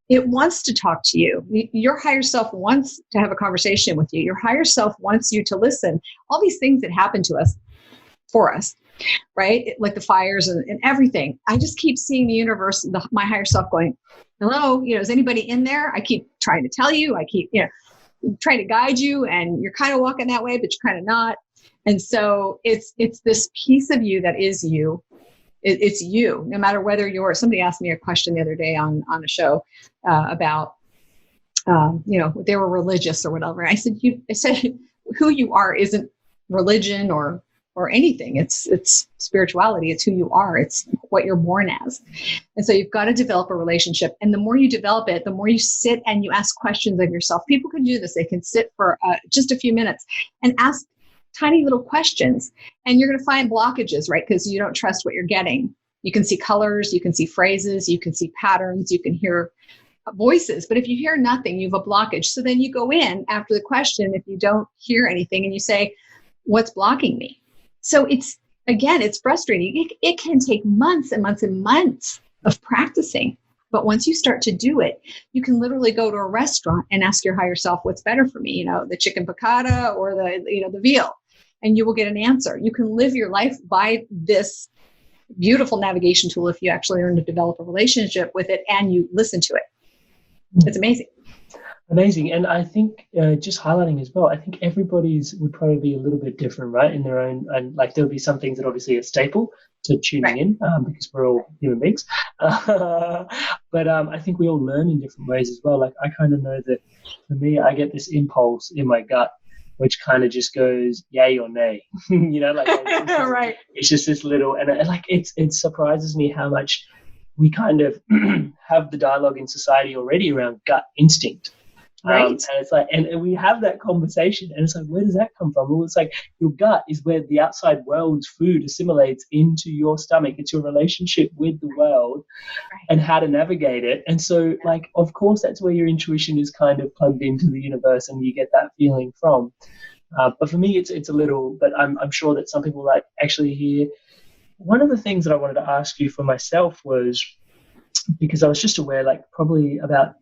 it wants to talk to you. Your higher self wants to have a conversation with you. Your higher self wants you to listen. All these things that happen to us, for us, right? Like the fires and everything. I just keep seeing the universe, my higher self going, hello, is anybody in there? I keep trying to tell you, I keep, trying to guide you, and you're kind of walking that way, but you're kind of not. And so it's this piece of you that is you. It's you, no matter whether somebody asked me a question the other day on a show about, they were religious or whatever. I said, who you are isn't religion or anything. It's spirituality. It's who you are. It's what you're born as. And so you've got to develop a relationship. And the more you develop it, the more you sit and you ask questions of yourself. People can do this. They can sit for just a few minutes and ask tiny little questions. And you're going to find blockages, right? Because you don't trust what you're getting. You can see colors, you can see phrases, you can see patterns, you can hear voices. But if you hear nothing, you have a blockage. So then you go in after the question, if you don't hear anything, and you say, what's blocking me? So it's frustrating. It can take months and months and months of practicing. But once you start to do it, you can literally go to a restaurant and ask your higher self, what's better for me? The chicken piccata or the veal, and you will get an answer. You can live your life by this beautiful navigation tool if you actually learn to develop a relationship with it and you listen to it. It's amazing. Amazing. And I think just highlighting as well, I think everybody's would probably be a little bit different, right? In their own, and like there'll be some things that obviously are staple to tuning in because we're all human beings. But I think we all learn in different ways as well. Like I kind of know that for me, I get this impulse in my gut, which kind of just goes yay or nay, right. It's just this little, and it surprises me how much we kind of have the dialogue in society already around gut instinct. Right. And it's like, and we have that conversation, and it's like, where does that come from? Well, it's like your gut is where the outside world's food assimilates into your stomach. It's your relationship with the world and how to navigate it. And so, like, of course, that's where your intuition is kind of plugged into the universe, and you get that feeling from. But for me, it's a little. But I'm sure that some people like actually hear. One of the things that I wanted to ask you for myself was because I was just aware, like, probably about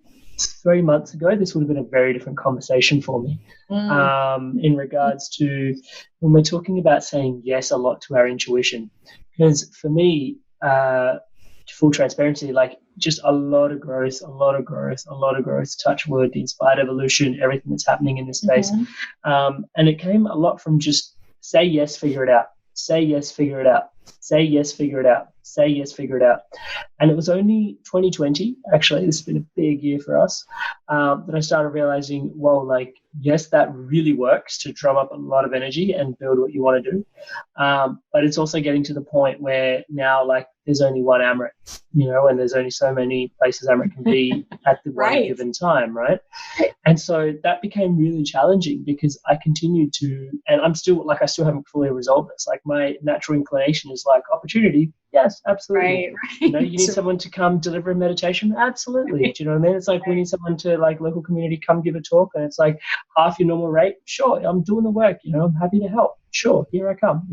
3 months ago, this would have been a very different conversation for me in regards to when we're talking about saying yes a lot to our intuition. Because for me, full transparency, like just a lot of growth, touch wood, the inspired evolution, everything that's happening in this space. And it came a lot from just say yes, figure it out. Say yes, figure it out. Say yes, figure it out. Say yes, figure it out. And it was only 2020, actually, this has been a big year for us, that I started realizing, well, like yes, that really works to drum up a lot of energy and build what you want to do. But it's also getting to the point where now, like, there's only one Amrit, and there's only so many places Amrit can be at the one given time, right? And so that became really challenging because I continued to, and I still haven't fully resolved this. Like, my natural inclination is like, opportunity, yes, absolutely. Right. You need someone to come deliver a meditation, absolutely. Do you know what I mean? It's like, we need someone to, like, local community come give a talk, and it's like half your normal rate. Sure, I'm doing the work. I'm happy to help. Sure, here I come.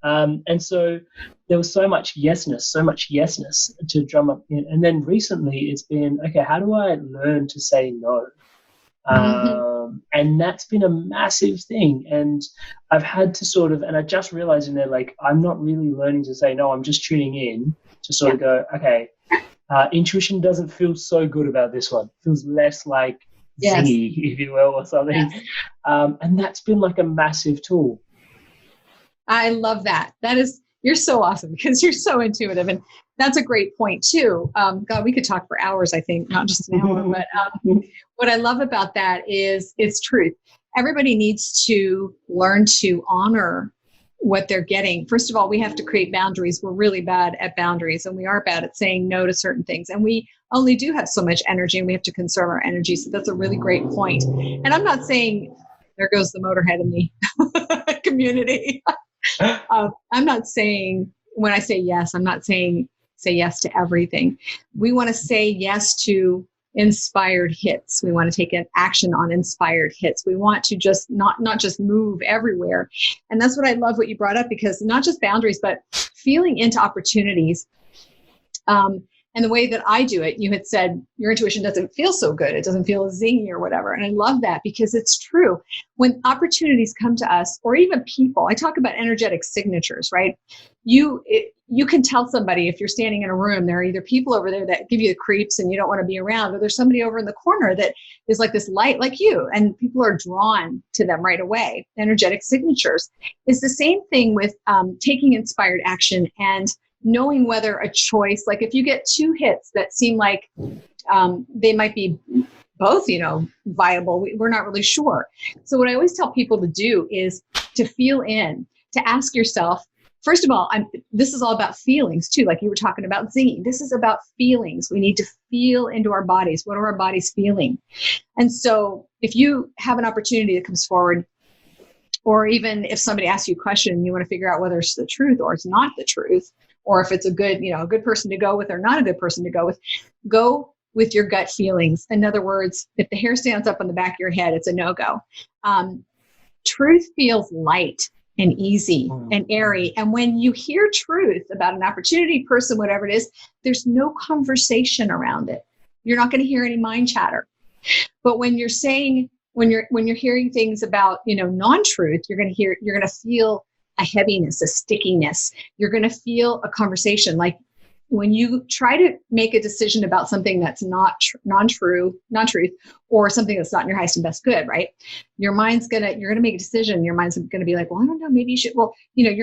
And so there was so much yesness to drum up. And then recently it's been, okay, how do I learn to say no? And that's been a massive thing. And I've had to sort of, and I just realized in there, like, I'm not really learning to say no. I'm just tuning in to sort of go, okay, intuition doesn't feel so good about this one. It feels less like zingy, if you will, or something. Yes. And that's been like a massive tool. I love that. You're so awesome because you're so intuitive. And that's a great point too. God, we could talk for hours, I think, not just an hour, but what I love about that is it's truth. Everybody needs to learn to honor what they're getting. First of all, we have to create boundaries. We're really bad at boundaries, and we are bad at saying no to certain things. And we only do have so much energy, and we have to conserve our energy. So that's a really great point. And I'm not saying there goes the motorhead in the community. I'm not saying, when I say yes, I'm not saying say yes to everything. We want to say yes to inspired hits. We want to take an action on inspired hits. We want to just not just move everywhere. And that's what I love what you brought up, because not just boundaries, but feeling into opportunities. And the way that I do it, you had said your intuition doesn't feel so good. It doesn't feel zingy or whatever. And I love that because it's true. When opportunities come to us, or even people, I talk about energetic signatures, right? You can tell somebody if you're standing in a room, there are either people over there that give you the creeps and you don't want to be around, or there's somebody over in the corner that is like this light like you, and people are drawn to them right away. Energetic signatures. It's the same thing with taking inspired action and knowing whether a choice, like if you get two hits that seem like they might be both, viable, we're not really sure. So what I always tell people to do is to feel in, to ask yourself, first of all, this is all about feelings too, like you were talking about zingy. This is about feelings. We need to feel into our bodies. What are our bodies feeling? And so if you have an opportunity that comes forward, or even if somebody asks you a question and you want to figure out whether it's the truth or it's not the truth, or if it's a good person to go with or not a good person to go with your gut feelings. In other words, if the hair stands up on the back of your head, it's a no-go. Truth feels light and easy and airy. And when you hear truth about an opportunity, person, whatever it is, there's no conversation around it. You're not going to hear any mind chatter. But when you're saying, when you're hearing things about, non-truth, you're going to feel a heaviness, a stickiness. You're going to feel a conversation. Like when you try to make a decision about something that's not non-truth, or something that's not in your highest and best good, right? You're going to make a decision. Your mind's going to be like, well, I don't know, maybe you should. Well, you're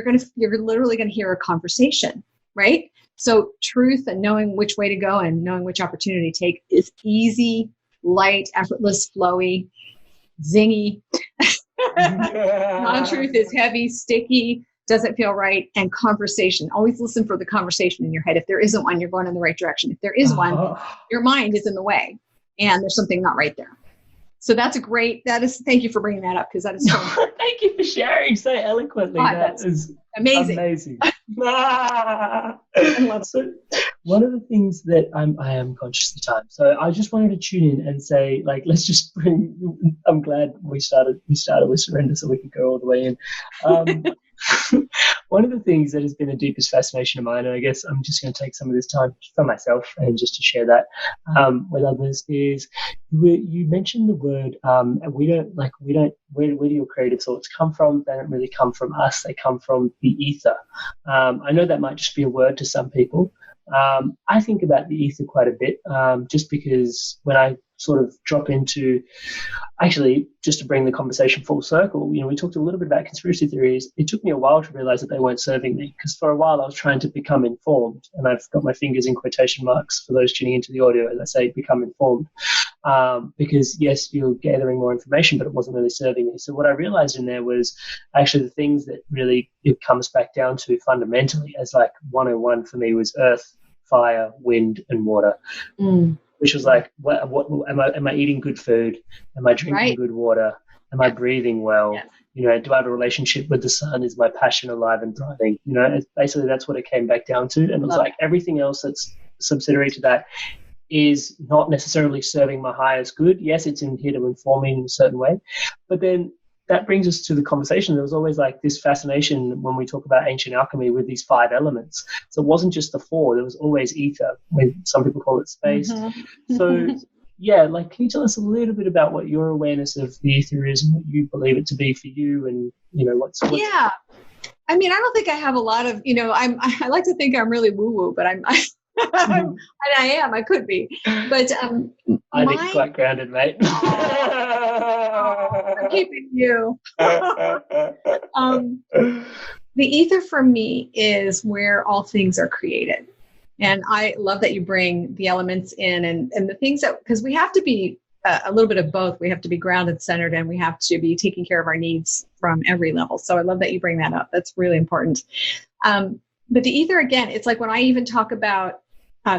literally going to hear a conversation, right? So truth and knowing which way to go and knowing which opportunity to take is easy, light, effortless, flowy, zingy. Non-truth is heavy, sticky, doesn't feel right. And conversation, always listen for the conversation in your head. If there isn't one, you're going in the right direction. If there is one, your mind is in the way and there's something not right there. So thank you for bringing that up, because that is so important. Thank you for sharing so eloquently. That is amazing. So one of the things that I am conscious of time. So I just wanted to tune in and say, like, let's just I'm glad we started with surrender so we could go all the way in. One of the things that has been the deepest fascination of mine, and I guess I'm just going to take some of this time for myself and just to share that with others, is you mentioned the word, where do your creative thoughts come from? They don't really come from us. They come from the ether. I know that might just be a word to some people. I think about the ether quite a bit, just because when I sort of drop into, actually, just to bring the conversation full circle, we talked a little bit about conspiracy theories. It took me a while to realize that they weren't serving me, because for a while I was trying to become informed, and I've got my fingers in quotation marks for those tuning into the audio as I say become informed, because yes, you're gathering more information, but it wasn't really serving me. So what I realized in there was actually the things that really it comes back down to fundamentally as like 101 for me was earth, fire, wind, and water. Which was like, what am I eating good food? Am I drinking good water? Am I breathing well? Yes. Do I have a relationship with the sun? Is my passion alive and thriving? Basically that's what it came back down to. And it was like everything else that's subsidiary to that is not necessarily serving my highest good. Yes, it's in here to inform me in a certain way. But then that brings us to the conversation. There was always like this fascination when we talk about ancient alchemy with these 5 elements. So it wasn't just the 4. There was always ether. Some people call it space. So yeah, like, can you tell us a little bit about what your awareness of the ether is and what you believe it to be for you, and what's yeah. I mean, I don't think I have a lot of, I like to think I'm really woo-woo, but and I am. I could be, but I think you're quite grounded, mate. I'm keeping you. The ether for me is where all things are created, and I love that you bring the elements in and the things that, because we have to be a little bit of both. We have to be grounded, centered, and we have to be taking care of our needs from every level. So I love that you bring that up. That's really important. But the ether, again, it's like when I even talk about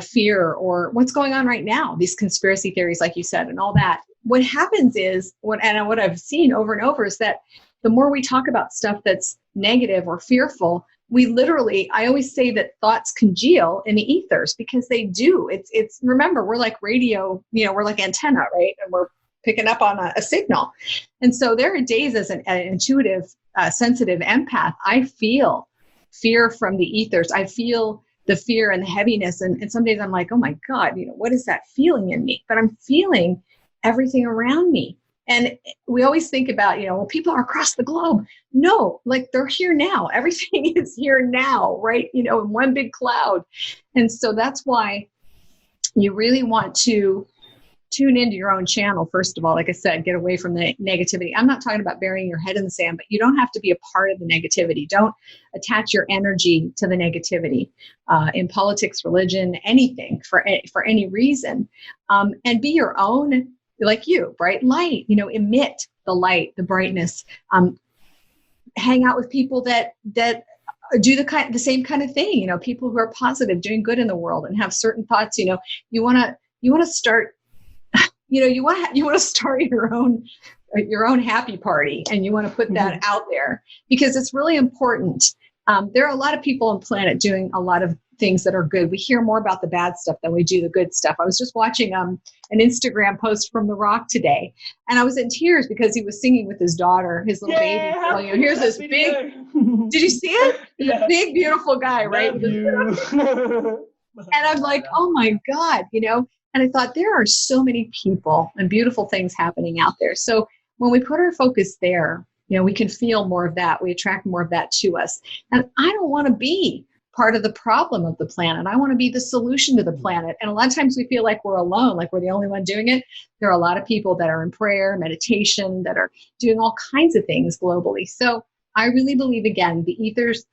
fear or what's going on right now, these conspiracy theories, like you said, and all that. What happens is, what I've seen over and over is that the more we talk about stuff that's negative or fearful, we literally, I always say that thoughts congeal in the ethers, because they do. It's remember, we're like radio, we're like antenna, right? And we're picking up on a signal. And so there are days as an intuitive, sensitive empath, I feel fear from the ethers. I feel the fear and the heaviness. And some days I'm like, oh my God, what is that feeling in me? But I'm feeling everything around me. And we always think about, well, people are across the globe. No, like they're here now. Everything is here now, right? In one big cloud. And so that's why you really want to tune into your own channel. First of all, like I said, get away from the negativity. I'm not talking about burying your head in the sand, but you don't have to be a part of the negativity. Don't attach your energy to the negativity in politics, religion, anything for any reason. And be your own, like you, bright light, emit the light, the brightness. Hang out with people that do the same kind of thing, people who are positive, doing good in the world and have certain thoughts. You want to start, you want to start your own happy party, and you want to put that out there, because it's really important. There are a lot of people on the planet doing a lot of things that are good. We hear more about the bad stuff than we do the good stuff. I was just watching an Instagram post from The Rock today, and I was in tears because he was singing with his daughter, his little baby. So, here's this big, did you see it? This big, beautiful guy, right? And I'm like, oh my God, and I thought, there are so many people and beautiful things happening out there. So when we put our focus there, we can feel more of that. We attract more of that to us. And I don't want to be part of the problem of the planet. I want to be the solution to the planet. And a lot of times we feel like we're alone, like we're the only one doing it. There are a lot of people that are in prayer, meditation, that are doing all kinds of things globally. So I really believe, again, the ethers,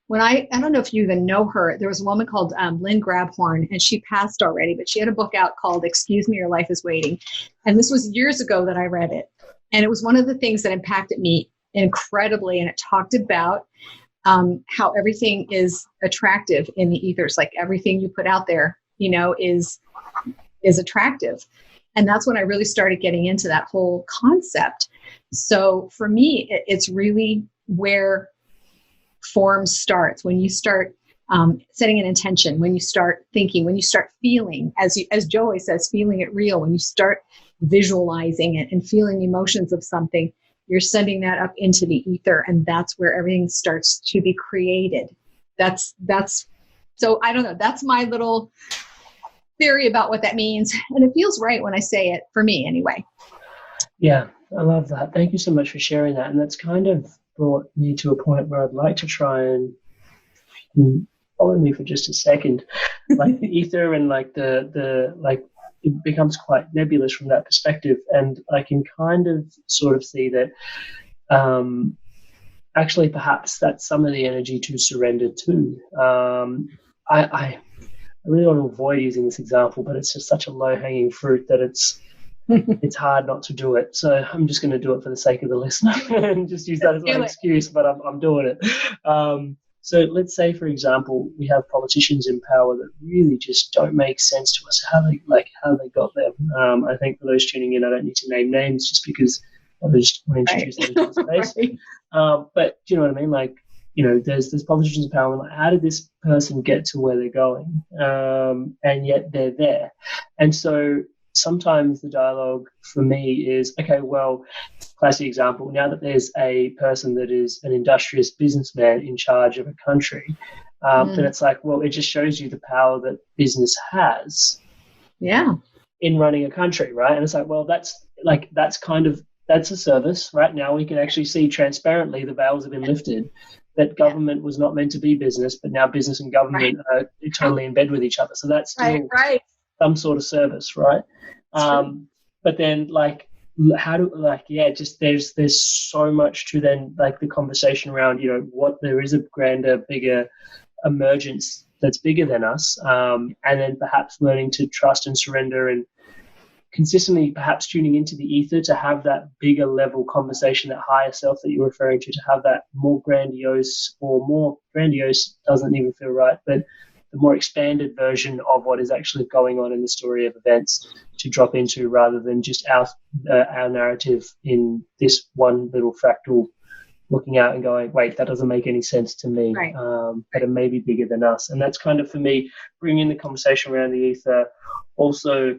when I don't know if you even know her, there was a woman called Lynn Grabhorn, and she passed already, but she had a book out called Excuse Me, Your Life is Waiting. And this was years ago that I read it. And it was one of the things that impacted me incredibly. And it talked about how everything is attractive in the ethers, like everything you put out there, is attractive. And that's when I really started getting into that whole concept. So for me, it's really where form starts, when you start setting an intention, when you start thinking, when you start feeling, as Joey says, feeling it real, when you start visualizing it and feeling emotions of something, you're sending that up into the ether, and that's where everything starts to be created. That's so I don't know. That's my little theory about what that means, and it feels right when I say it, for me anyway. Yeah, I love that. Thank you so much for sharing that. And that's kind of brought me to a point where I'd like to try and follow me for just a second, like the ether and like the it becomes quite nebulous from that perspective. And I can kind of sort of see that actually perhaps that's some of the energy to surrender to. I really want to avoid using this example, but it's just such a low-hanging fruit that it's hard not to do it. So I'm just going to do it for the sake of the listener and just use that as my excuse, but I'm doing it. So let's say, for example, we have politicians in power that really just don't make sense to us, how they got there. I think for those tuning in, I don't need to name names just because I just want to introduce them into the space. Right. But do you know what I mean? Like, there's politicians in power, and like, how did this person get to where they're going? And yet they're there. And so sometimes the dialogue for me is, okay, well, classic example, now that there's a person that is an industrious businessman in charge of a country, then it's like, well, it just shows you the power that business has in running a country, right? And it's like, well, that's a service, right? Now we can actually see transparently the veils have been lifted, that government was not meant to be business, but now business and government are totally in bed with each other. So that's still some sort of service, right? But then there's so much to then like the conversation around, what there is a grander, bigger emergence that's bigger than us. And then perhaps learning to trust and surrender and consistently perhaps tuning into the ether to have that bigger level conversation, that higher self that you're referring to have that more grandiose doesn't even feel right, but the more expanded version of what is actually going on in the story of events to drop into, rather than just our narrative in this one little fractal looking out and going, wait, that doesn't make any sense to me, but it may be bigger than us. And that's kind of, for me, bringing the conversation around the ether, also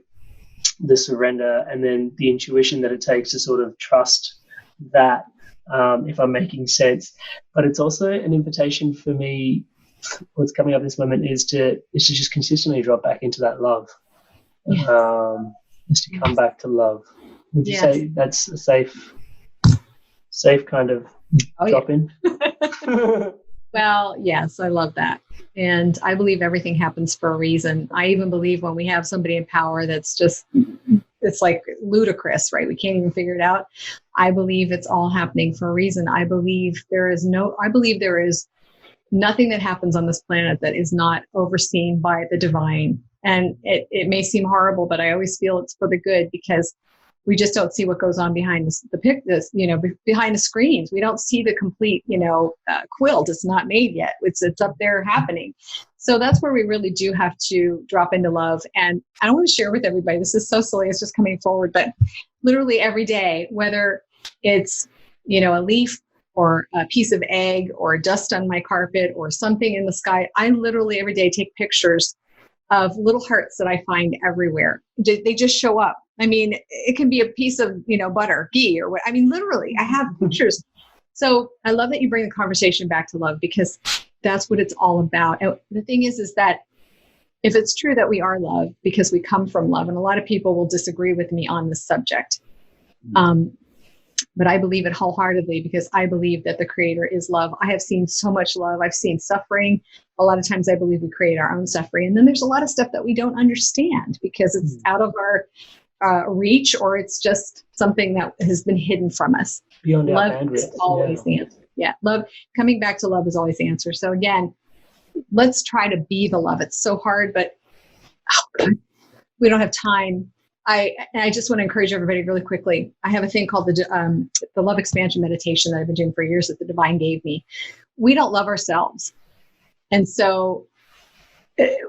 the surrender, and then the intuition that it takes to sort of trust that, if I'm making sense. But it's also an invitation for me, what's coming up this moment is to just consistently drop back into that love. Is to come back to love. Would you say that's a safe kind of drop in? Well, yes, I love that. And I believe everything happens for a reason. I even believe when we have somebody in power that's it's like ludicrous, right? We can't even figure it out. I believe it's all happening for a reason. I believe there is nothing that happens on this planet that is not overseen by the divine. And it may seem horrible, but I always feel it's for the good, because we just don't see what goes on behind behind the screens. We don't see the complete, quilt. It's not made yet. It's up there happening. So that's where we really do have to drop into love. And I want to share with everybody, this is so silly, it's just coming forward, but literally every day, whether it's, a leaf or a piece of egg or dust on my carpet or something in the sky, I literally every day take pictures of little hearts that I find everywhere. They just show up. I mean, it can be a piece of, butter, ghee, or what. I mean, literally, I have pictures. So I love that you bring the conversation back to love, because that's what it's all about. And the thing is that if it's true that we are love because we come from love, and a lot of people will disagree with me on this subject, but I believe it wholeheartedly, because I believe that the Creator is love. I have seen so much love. I've seen suffering. A lot of times I believe we create our own suffering. And then there's a lot of stuff that we don't understand because it's out of our reach, or it's just something that has been hidden from us. Beyond love our bandwidth. is always the answer. Yeah, love, coming back to love is always the answer. So again, let's try to be the love. It's so hard, but we don't have time. I just want to encourage everybody really quickly. I have a thing called the love expansion meditation that I've been doing for years that the divine gave me. We don't love ourselves. And so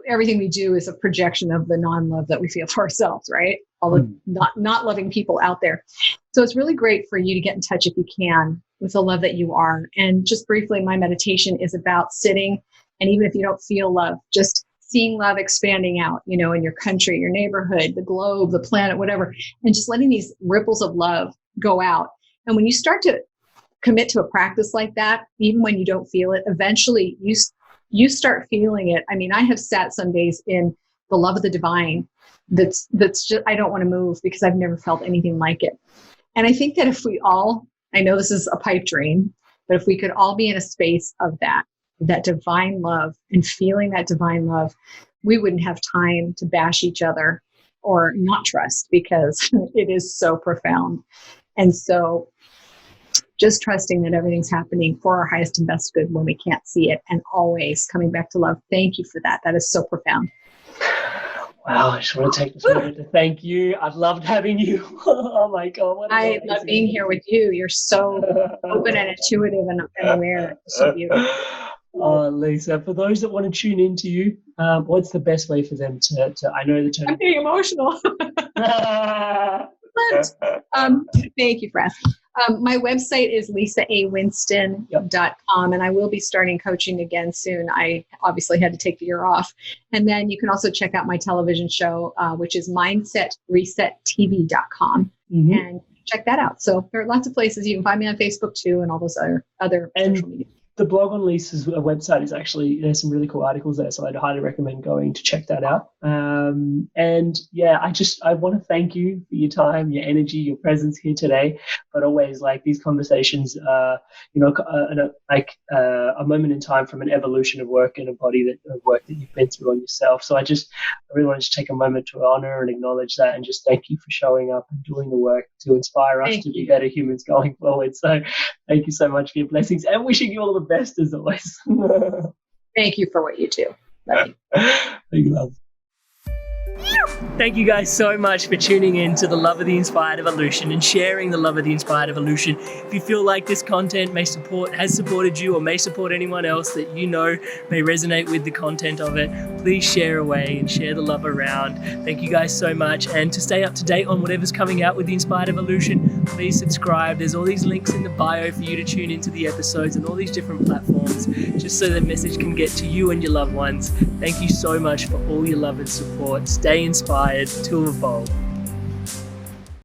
everything we do is a projection of the non-love that we feel for ourselves, right? All the not loving people out there. So it's really great for you to get in touch, if you can, with the love that you are. And just briefly, my meditation is about sitting, and even if you don't feel love, just seeing love expanding out, in your country, your neighborhood, the globe, the planet, whatever, and just letting these ripples of love go out. And when you start to commit to a practice like that, even when you don't feel it, eventually you start feeling it. I mean, I have sat some days in the love of the divine that's just, I don't want to move because I've never felt anything like it. And I think that if we all, I know this is a pipe dream, but if we could all be in a space of that divine love and feeling that divine love, we wouldn't have time to bash each other. or not trust, because it is so profound. And so just trusting that everything's happening for our highest and best good when we can't see it, and always coming back to love. Thank you for that. That is so profound. Wow, I just want to take this moment to thank you. I've loved having you. Oh my God. I love being here with you. You're so open and intuitive and aware. It's so beautiful. Oh, Lisa, for those that want to tune into you, what's the best way for them to I know the term. I'm being emotional. Thank you for asking. My website is lisaawinston.com, and I will be starting coaching again soon. I obviously had to take the year off. And then you can also check out my television show, which is mindsetresettv.com, and check that out. So there are lots of places. You can find me on Facebook too, and all those other social media. The blog on Lisa's website is actually, there's some really cool articles there, so I'd highly recommend going to check that out. And yeah, I want to thank you for your time, your energy, your presence here today. But always, like, these conversations, a moment in time from an evolution of work and a body of work that you've been through on yourself. So I really wanted to take a moment to honor and acknowledge that, and just thank you for showing up and doing the work to inspire us to be better humans going forward. So thank you so much for your blessings, and wishing you all the best as always. Thank you for what you do. Love you. Big love. Thank you guys so much for tuning in to the Love of the Inspired Evolution and sharing the Love of the Inspired Evolution. If you feel like this content has supported you, or may support anyone else that you know may resonate with the content of it, please share away and share the love around. Thank you guys so much. And to stay up to date on whatever's coming out with the Inspired Evolution, please subscribe. There's all these links in the bio for you to tune into the episodes and all these different platforms, just so the message can get to you and your loved ones. Thank you so much for all your love and support. Stay inspired to evolve.